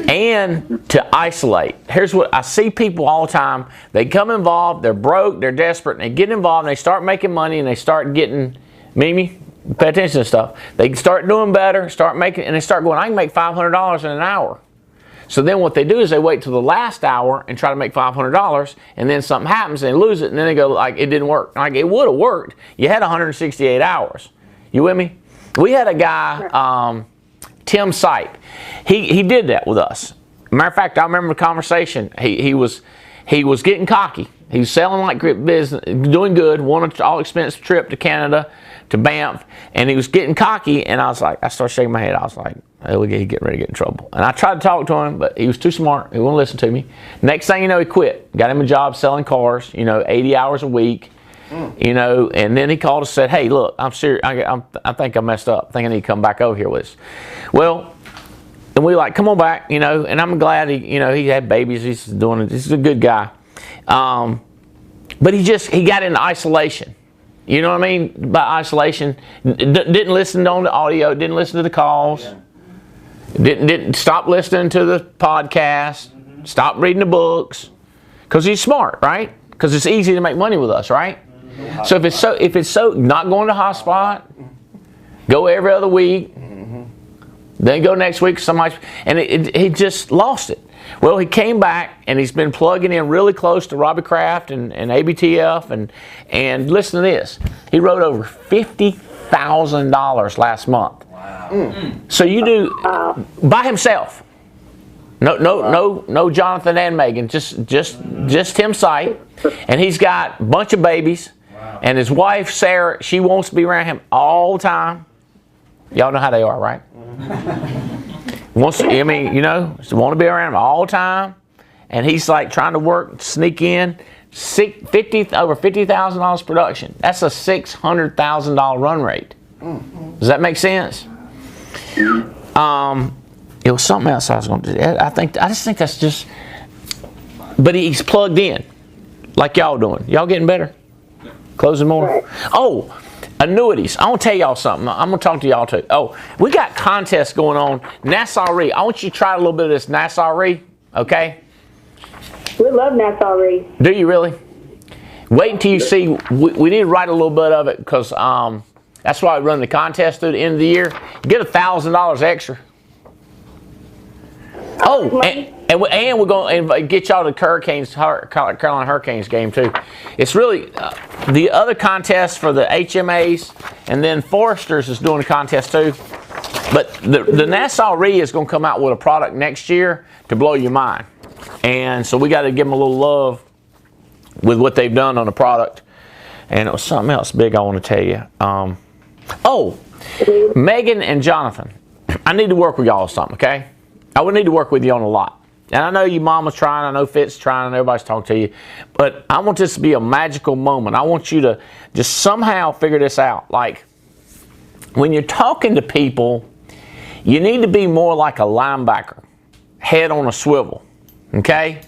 S3: And to isolate. Here's what I see people all the time. They come involved, they're broke, they're desperate, and they get involved and they start making money and they start getting, Mimi, pay attention to stuff. They start doing better, and they start going, I can make $500 in an hour. So then what they do is they wait till the last hour and try to make $500, and then something happens and they lose it, and then they go like, it didn't work. Like, it would have worked. You had 168 hours. You with me? We had a guy, Tim Sipe. He did that with us. Matter of fact, I remember the conversation. He was getting cocky. He was selling like business, doing good, won an all-expense trip to Canada, to Banff, and he was getting cocky, and I started shaking my head. I was like, oh, he's getting ready to get in trouble. And I tried to talk to him, but he was too smart. He wouldn't listen to me. Next thing you know, he quit. Got him a job selling cars, 80 hours a week, and then he called us and said, hey, look, I'm serious. I think I messed up. I think I need to come back over here with us. Well, and we like, come on back, and I'm glad he had babies. He's doing it. He's a good guy. But he got into isolation. You know what I mean by isolation? Didn't listen on the audio, didn't listen to the calls, didn't stop listening to the podcast, stop reading the books, because he's smart, right? Because it's easy to make money with us, right? So if it's so not going to hotspot, go every other week, Then go next week, somebody, and he just lost it. Well, he came back, and he's been plugging in really close to Robbie Kraft and ABTF, and listen to this. He wrote over $50,000 last month. Wow. So you do by himself. No, Jonathan and Megan, just him sight, and he's got a bunch of babies, and his wife Sarah, she wants to be around him all the time. Y'all know how they are, right? Want to be around him all the time, and he's like trying to work, sneak in, over $50,000 production. That's a $600,000 run rate. Does that make sense? It was something else I was going to do. I just think that's just. But he's plugged in, like y'all doing. Y'all getting better? Closing more. Oh, annuities. I want to tell y'all something. I'm going to talk to y'all too. Oh, we got contests going on. Nassau-Re. I want you to try a little bit of this Nassau-Re. Okay.
S4: We love Nassau-Re.
S3: Do you really? Wait until you see. We need to write a little bit of it because that's why we run the contest through the end of the year. You get $1,000 extra. Oh, and we're going to get y'all to Carolina Hurricanes game too. It's really the other contest for the HMAs, and then Foresters is doing a contest too. But the Nassau-Re is going to come out with a product next year to blow your mind. And so we got to give them a little love with what they've done on the product. And it was something else big I want to tell you. Megan and Jonathan, I need to work with y'all on something, okay? I would need to work with you on a lot. And I know your mama's trying, I know Fitz trying, and everybody's talking to you. But I want this to be a magical moment. I want you to just somehow figure this out. Like, when you're talking to people, you need to be more like a linebacker, head on a swivel, okay?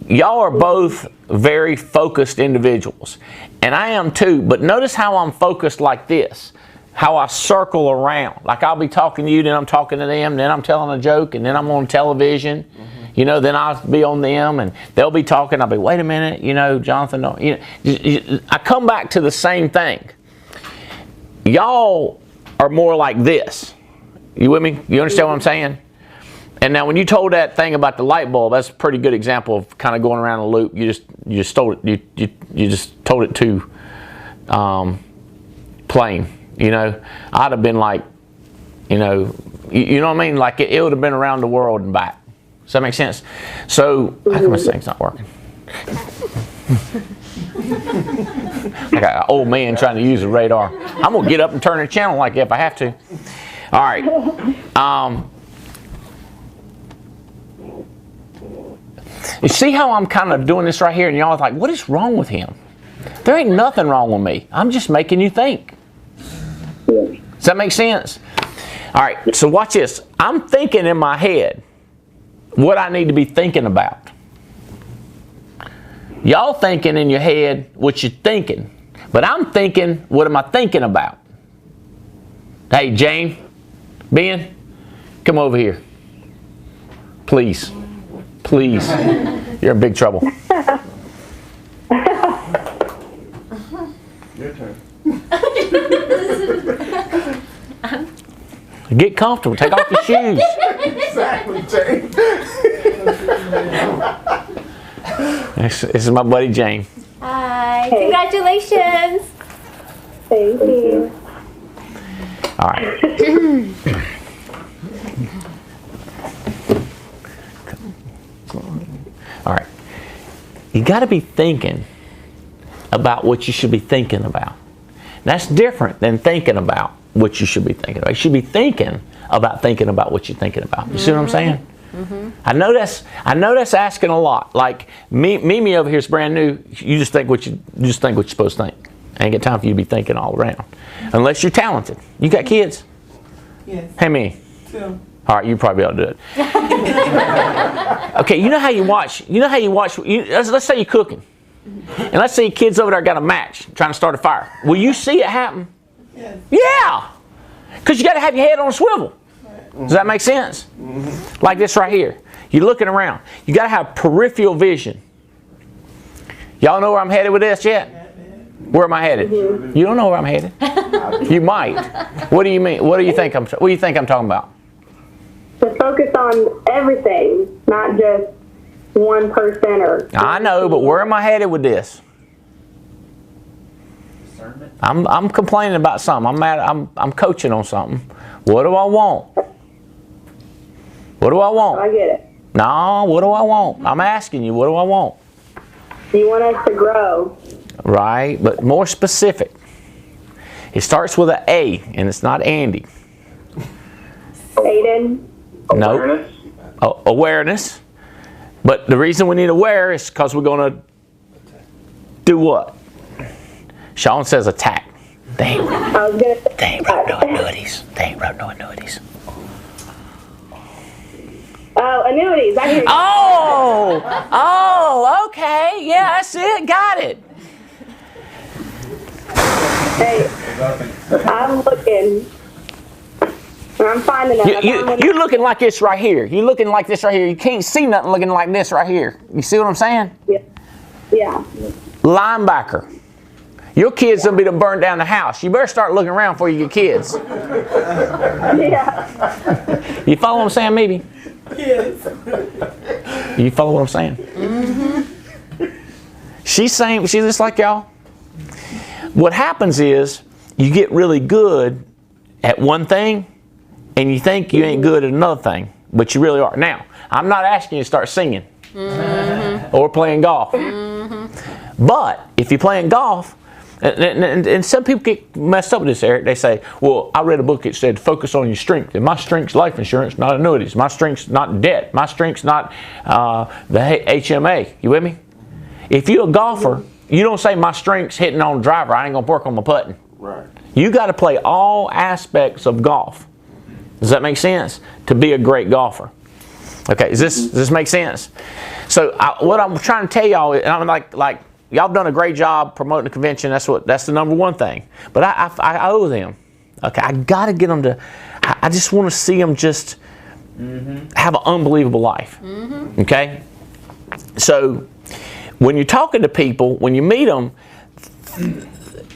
S3: Y'all are both very focused individuals. And I am too, but notice how I'm focused like this. How I circle around. Like I'll be talking to you, then I'm talking to them, then I'm telling a joke, and then I'm on television. Then I'll be on them, and they'll be talking. I'll be, wait a minute, Jonathan. I come back to the same thing. Y'all are more like this. You with me? You understand what I'm saying? And now when you told that thing about the light bulb, that's a pretty good example of kind of going around a loop. You just told it. You just told it too plain. I'd have been like, you know what I mean? Like it would have been around the world and back. Does that make sense? So, how come this thing's not working? Like an old man trying to use a radar. I'm going to get up and turn the channel like if I have to. All right. You see how I'm kind of doing this right here, and y'all are like, what is wrong with him? There ain't nothing wrong with me. I'm just making you think. Does that make sense? All right, so watch this. I'm thinking in my head what I need to be thinking about. Y'all thinking in your head what you're thinking. But I'm thinking, what am I thinking about? Hey, Jane, Ben, come over here. Please. Please. You're in big trouble.
S5: Your turn.
S3: Get comfortable. Take off your shoes.
S5: Exactly, Jane.
S3: This is my buddy Jane.
S6: Hi. Congratulations.
S4: Thank you.
S3: All right. All right. You got to be thinking about what you should be thinking about. That's different than thinking about what you should be thinking about. You should be thinking about what you're thinking about. You see what I'm saying? Mm-hmm. I know that's asking a lot. Like Mimi over here is brand new. You just think what you're supposed to think. I ain't got time for you to be thinking all around, unless you're talented. You got kids?
S7: Yes.
S3: How many?
S7: 2.
S3: All right, you probably ought to do it. Okay, you know how you watch. Let's say you're cooking, and let's say your kids over there got a match trying to start a fire. Will you see it happen?
S7: Yes.
S3: Yeah, because you got to have your head on a swivel. Does that make sense? Mm-hmm. Like this right here. You're looking around. You got to have peripheral vision. Y'all know where I'm headed with this yet? Where am I headed? You don't know where I'm headed. You might. What do you mean? What do you think I'm talking about?
S4: to focus on everything, not just one person or.
S3: I know, but where am I headed with this? I'm complaining about something. I'm mad. I'm coaching on something. What do I want? What do I want?
S4: I get it.
S3: No, what do I want? I'm asking you, what do I want?
S4: You want us to grow.
S3: Right, but more specific. It starts with an A, and it's not Andy.
S4: Aiden.
S3: No.
S2: Awareness.
S3: Awareness. But the reason we need aware is because we're going to do what? Sean says attack. They ain't wrote no annuities. They ain't wrote no annuities.
S4: Oh, annuities. I hear you.
S3: Oh, okay. Yeah, that's it. Got it.
S4: Hey, I'm looking. I'm finding it.
S3: You looking like this right here. You looking like this right here. You can't see nothing looking like this right here. You see what I'm saying?
S4: Yeah.
S3: Linebacker. Your kids gonna be done burned down the house. You better start looking around before you get kids.
S4: Yeah.
S3: You follow what I'm saying, maybe?
S6: Yes.
S3: You follow what I'm saying? Mm-hmm. She's just like y'all. What happens is you get really good at one thing and you think you ain't good at another thing, but you really are. Now, I'm not asking you to start singing or playing golf. But if you're playing golf, and some people get messed up with this, Eric. They say, well, I read a book that said focus on your strength. And my strength's life insurance, not annuities. My strength's not debt. My strength's not the HMA. You with me? If you're a golfer, you don't say my strength's hitting on the driver. I ain't going to work on my putting.
S5: Right.
S3: You got to play all aspects of golf. Does that make sense? To be a great golfer. Okay, does this make sense? So what I'm trying to tell y'all, and I'm like y'all done a great job promoting the convention. That's the number one thing. But I owe them. Okay, I got to get them to. I just want to see them just have an unbelievable life. Okay, so when you're talking to people, when you meet them,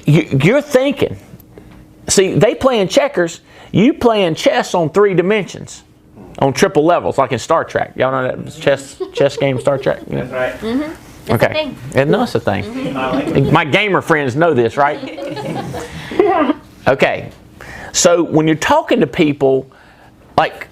S3: you're thinking. See, they playing checkers. You playing chess on 3 dimensions, on triple levels, like in Star Trek. Y'all know that chess game, Star Trek. You know?
S2: That's right.
S3: Okay, and that's the thing. My gamer friends know this, right? Okay, so when you're talking to people, like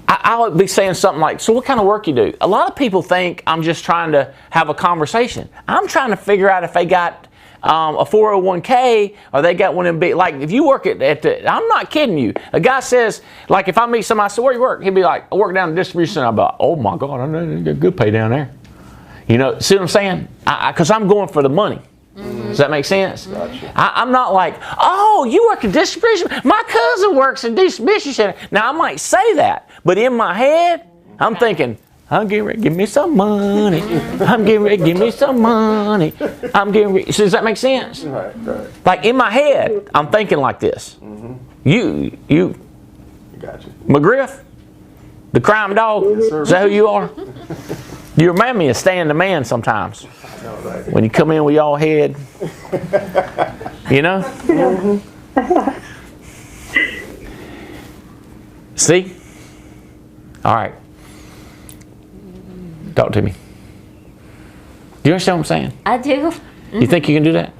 S3: I'll be saying something like, "So what kind of work you do?" A lot of people think I'm just trying to have a conversation. I'm trying to figure out if they got a 401k or they got one of them big. Like if you work at the, I'm not kidding you. A guy says, like if I meet somebody, I say, "Where you work?" He'll be like, "I work down the distribution center." I'm like, "Oh my God, I know you get good pay down there." You know, see what I'm saying? Because I'm going for the money. Does that make sense? Gotcha. I'm not like, "Oh, you work in distribution. My cousin works in distribution center." Now I might say that, but in my head, I'm thinking, "I'm getting ready to give me some money. I'm getting ready to give me some money. I'm getting ready." So does that make sense?
S5: Right.
S3: Like in my head, I'm thinking like this. You,
S5: Gotcha.
S3: McGriff, the crime dog. Is that who you are? You remind me of Stan the Man sometimes. When you come in with y'all head, you know? See? All right. Talk to me. Do you understand what I'm saying?
S6: I do.
S3: You think you can do that?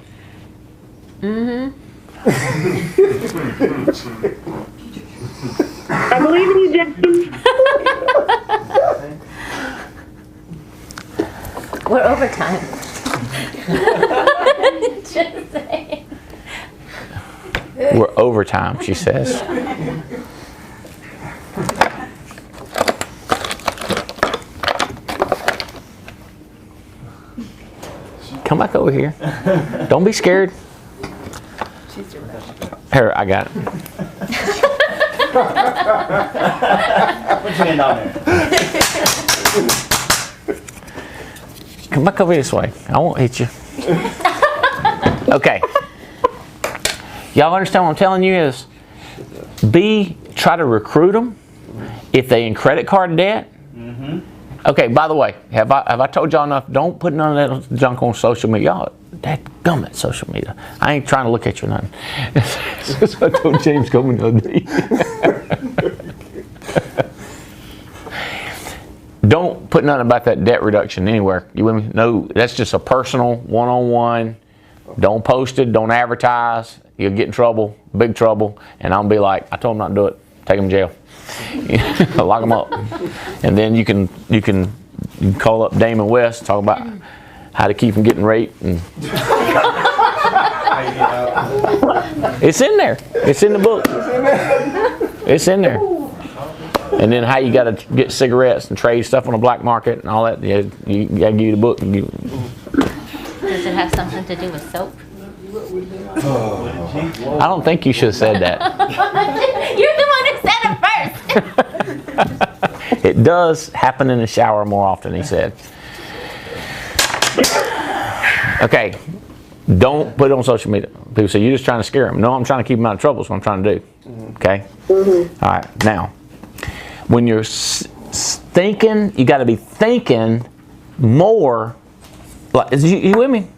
S4: I believe in you, Jason.
S6: We're overtime. Just saying.
S3: We're overtime, she says. Come back over here. Don't be scared. Here, I got it.
S7: Put your hand down there.
S3: Come back over this way. I won't hit you. Okay. Y'all understand what I'm telling you is try to recruit them if they in credit card debt. Okay, by the way, have I told y'all enough? Don't put none of that junk on social media. Y'all, that gummit social media. I ain't trying to look at you or nothing. That's what I told James coming the other day. don't put nothing about that debt reduction anywhere. You with me? No, that's just a personal one-on-one. Don't post it. Don't advertise. You'll get in trouble, big trouble. And I'll be like, I told him not to do it. Take him to jail. Lock him up. And then you can call up Damon West, talk about how to keep him getting raped. And it's in there. It's in the book. It's in there. And then how you got to get cigarettes and trade stuff on the black market and all that. Yeah, you got to give you the book.
S6: Does it have something to do with soap?
S3: I don't think you should have said that.
S6: You're the one who said it first.
S3: It does happen in the shower more often, he said. Okay, don't put it on social media. People say, you're just trying to scare them. No, I'm trying to keep them out of trouble, is what I'm trying to do. Okay? All right, now, when you're thinking, you got to be thinking more. Like, you with me?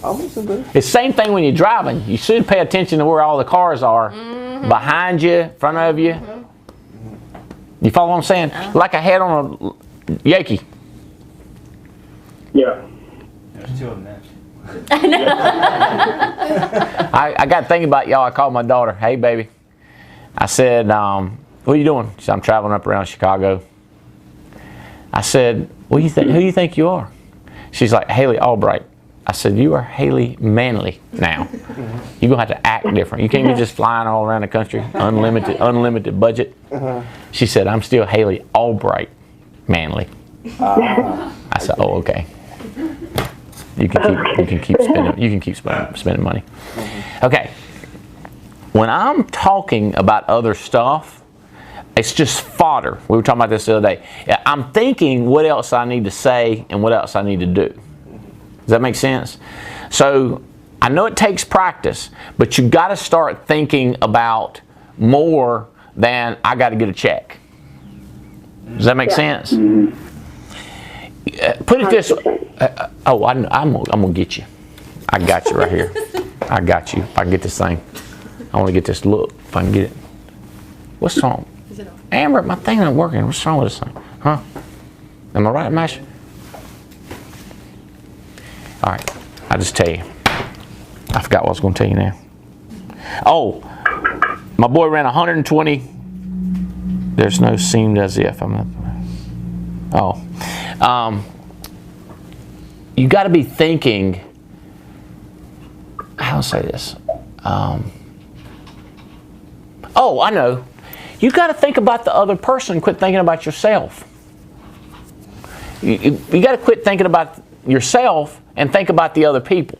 S3: It's the same thing when you're driving. You should pay attention to where all the cars are. Behind you, in front of you. You follow what I'm saying? Like a head on a Yankee.
S2: Yeah.
S7: There's two of them there.
S3: I got thinking about y'all. I called my daughter. Hey, baby. I said, what are you doing? She said, I'm traveling up around Chicago. I said, what do you think? Who do you think you are? She's like, Haley Albright. I said, you are Haley Manley now. You're going to have to act different. You can't be just flying all around the country, unlimited budget. She said, I'm still Haley Albright Manley. I said, oh, okay. You can keep spending money. Okay. When I'm talking about other stuff, it's just fodder. We were talking about this the other day. I'm thinking what else I need to say and what else I need to do. Does that make sense? So I know it takes practice, but you got to start thinking about more than I got to get a check. Does that make sense? Put it this way. I'm gonna get you. I got you right here. I got you. If I can get this thing. I want to get this look. If I can get it. What's wrong? Amber, my thing not working. What's wrong with this thing? Huh? Am I right, Mash? All right. I'll just tell you. I forgot what I was going to tell you now. Oh, my boy ran 120. There's no seemed as if I'm not. Oh. You got to be thinking. How to say this? Oh, I know. You got to think about the other person. Quit thinking about yourself. You got to quit thinking about yourself and think about the other people.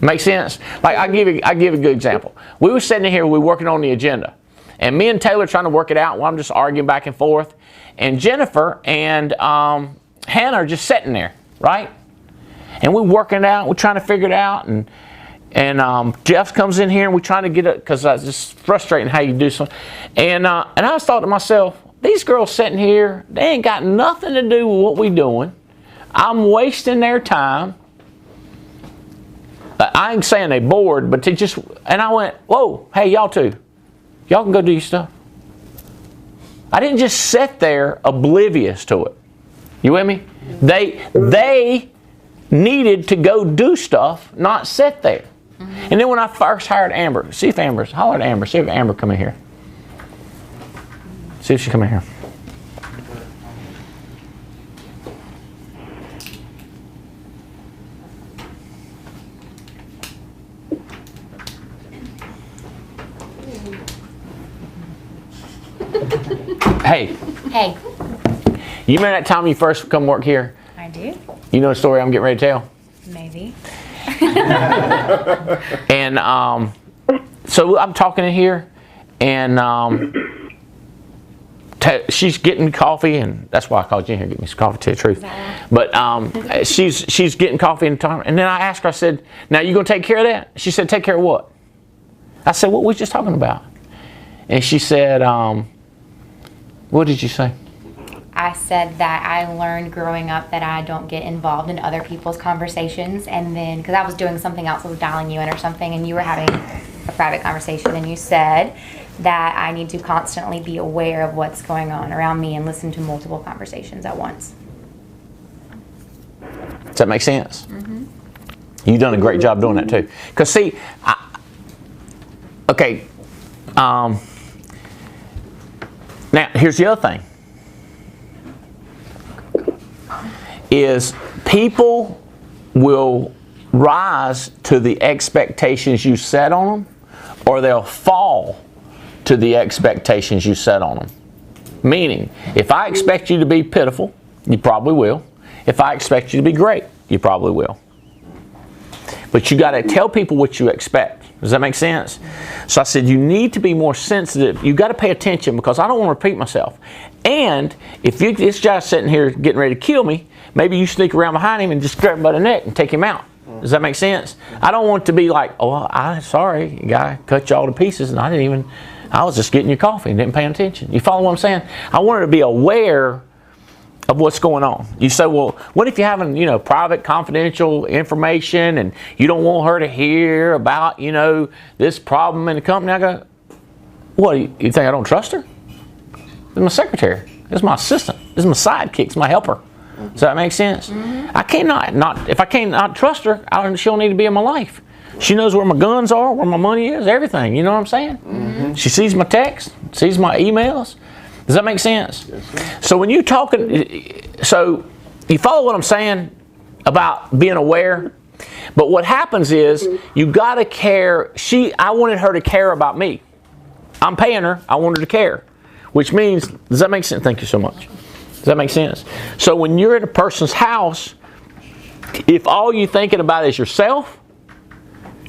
S3: Make sense? Like I'll give you a good example. We were sitting here, we were working on the agenda, and me and Taylor trying to work it out while I'm just arguing back and forth, and Jennifer and Hannah are just sitting there, right? And we're working it out, we're trying to figure it out, and Jeff comes in here and we're trying to get it because it's just frustrating how you do something. And I was thought to myself, these girls sitting here, they ain't got nothing to do with what we doing. I'm wasting their time. I ain't saying they bored, but they just, and I went, whoa, hey, y'all too. Y'all can go do your stuff. I didn't just sit there oblivious to it. You with me? They needed to go do stuff, not sit there. And then when I first hired Amber, holler at Amber, see if Amber come in here. See if she come in here. Hey.
S6: Hey.
S3: You remember that time you first come work here?
S6: I do.
S3: You know the story I'm getting ready to tell?
S6: Maybe.
S3: And so I'm talking in here, and she's getting coffee, and that's why I called you in here to get me some coffee, to tell you the truth. But she's getting coffee, and then I asked her, I said, now you going to take care of that? She said, take care of what? I said, what were we just talking about? And she said, what did you say?
S8: I said that I learned growing up that I don't get involved in other people's conversations, and then because I was doing something else, I was dialing you in or something, and you were having a private conversation, and you said that I need to constantly be aware of what's going on around me and listen to multiple conversations at once.
S3: Does that make sense? You've done a great job doing that too. Because see, now here's the other thing. Is people will rise to the expectations you set on them, or they'll fall to the expectations you set on them. Meaning, if I expect you to be pitiful, you probably will. If I expect you to be great, you probably will. But you got to tell people what you expect. Does that make sense? So I said, you need to be more sensitive. You got to pay attention, because I don't want to repeat myself. And if this guy's sitting here getting ready to kill me, maybe you sneak around behind him and just grab him by the neck and take him out. Does that make sense? I don't want to be like, oh, I'm sorry, guy, cut you all to pieces, and I was just getting your coffee and didn't pay attention. You follow what I'm saying? I want her to be aware of what's going on. You say, well, what if you're having, private, confidential information, and you don't want her to hear about, this problem in the company? I go, what, you think I don't trust her? This is my secretary. This is my assistant. This is my sidekick. It's my helper. Does that make sense? I cannot, if I can't trust her, she'll need to be in my life. She knows where my guns are, where my money is, everything. You know what I'm saying? She sees my texts, sees my emails. Does that make sense? Yes, so when you're talking, so you follow what I'm saying about being aware? But what happens is you got to care. I wanted her to care about me. I'm paying her. I want her to care. Which means, does that make sense? Thank you so much. Does that make sense? So when you're at a person's house, if all you're thinking about is yourself,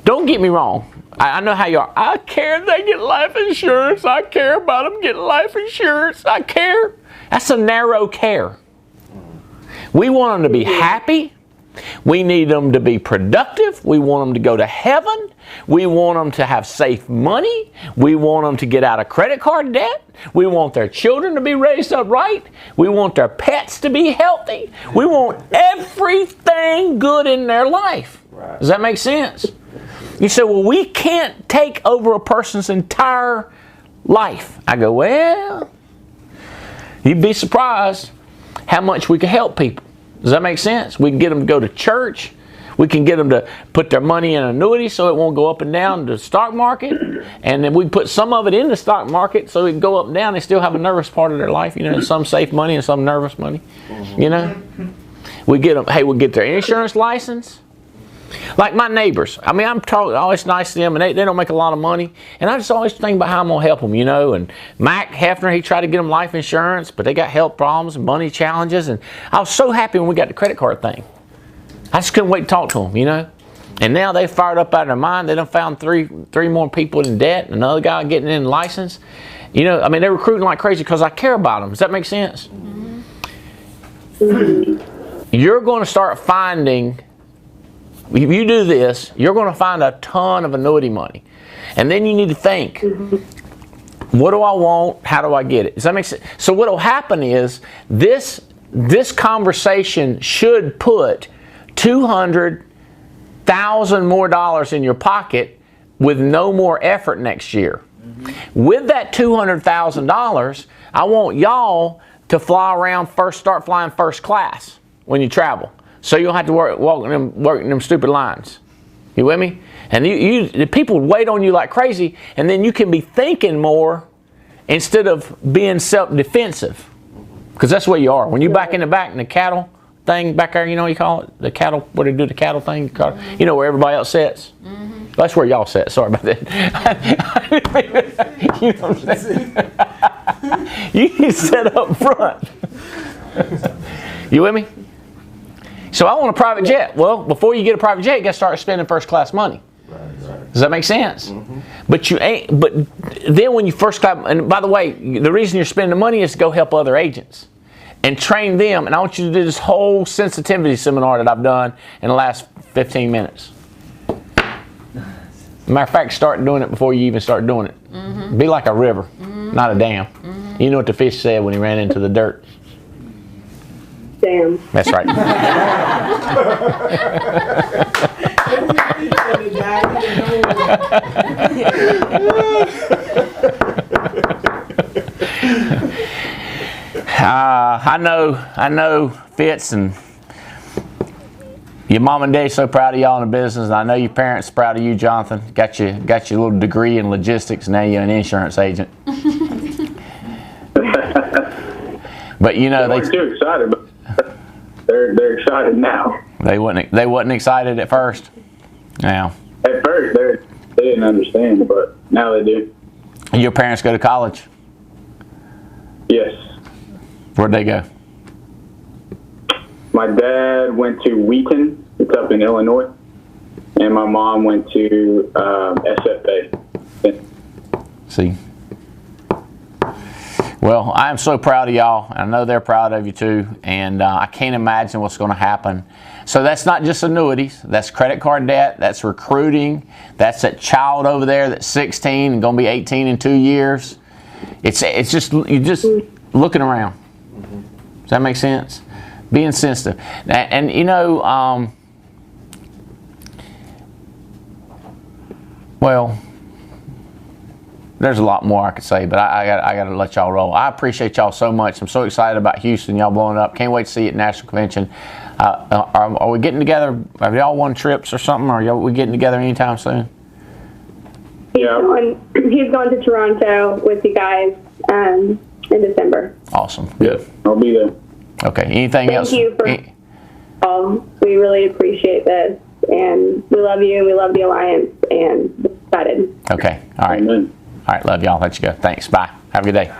S3: don't get me wrong. I know how you are. I care they get life insurance. I care about them getting life insurance. I care. That's a narrow care. We want them to be happy. We need them to be productive. We want them to go to heaven. We want them to have safe money. We want them to get out of credit card debt. We want their children to be raised up right. We want their pets to be healthy. We want everything good in their life. Does that make sense? You say, well, we can't take over a person's entire life. I go, well, you'd be surprised how much we can help people. Does that make sense? We can get them to go to church. We can get them to put their money in an annuity so it won't go up and down the stock market. And then we put some of it in the stock market so it can go up and down. They still have a nervous part of their life. Some safe money and some nervous money. We get them, hey, we'll get their insurance license. Like my neighbors. I'm always nice to them, and they don't make a lot of money. And I just always think about how I'm going to help them, And Mac Hefner, he tried to get them life insurance, but they got health problems and money challenges. And I was so happy when we got the credit card thing. I just couldn't wait to talk to them, And now they fired up out of their mind. They done found three more people in debt, and another guy getting in license. They're recruiting like crazy because I care about them. Does that make sense? You're going to start finding... If you do this, you're going to find a ton of annuity money. And then you need to think, what do I want? How do I get it? Does that make sense? So what will happen is this conversation should put $200,000 more in your pocket with no more effort next year. With that $200,000, I want y'all to fly around start flying first class when you travel. So you don't have to working them stupid lines. You with me? And the people wait on you like crazy, and then you can be thinking more instead of being self-defensive. Because that's what you are. When you back in the cattle thing back there, you call it? The cattle, what do they do, the cattle thing? Where everybody else sits? That's where y'all sit. Sorry about that. You know what I'm saying? You need to sit up front. You with me? So I want a private jet. Well, before you get a private jet, you got to start spending first class money. Right. Does that make sense? But you ain't. But then when you first class, and by the way, the reason you're spending the money is to go help other agents and train them. And I want you to do this whole sensitivity seminar that I've done in the last 15 minutes. Matter of fact, start doing it before you even start doing it. Be like a river, not a dam. You know what the fish said when he ran into the dirt?
S4: Damn.
S3: That's right. I know Fitz and your mom and dad so proud of y'all in the business, and I know your parents proud of you, Jonathan. Got your little degree in logistics, now you're an insurance agent. But you know
S2: They weren't too excited, but they're excited now.
S3: they wasn't excited at first. Now,
S2: At first, they didn't understand, but now they do.
S3: your parents go to college.
S2: Yes.
S3: Where'd they go?
S2: My dad went to Wheaton. It's up in Illinois. And my mom went to SFA.
S3: See. Well, I am so proud of y'all. I know they're proud of you too, and I can't imagine what's going to happen. So that's not just annuities. That's credit card debt. That's recruiting. That's that child over there that's 16 and going to be 18 in 2 years. It's just you're just looking around. Does that make sense? Being sensitive, and you know, well. There's a lot more I could say, but I got to let y'all roll. I appreciate y'all so much. I'm so excited about Houston. Y'all blowing up. Can't wait to see you at National Convention. Are we getting together? Have y'all won trips or something? Or are we getting together anytime soon?
S4: He's going to Toronto with you guys in December.
S3: Awesome. Good.
S2: I'll be there.
S3: Okay. Anything else?
S4: Thank you for all. We really appreciate this, and we love you, and we love the Alliance, and we're excited.
S3: Okay. All right.
S2: Amen.
S3: All right. Love y'all. Let you go. Thanks. Bye. Have a good day.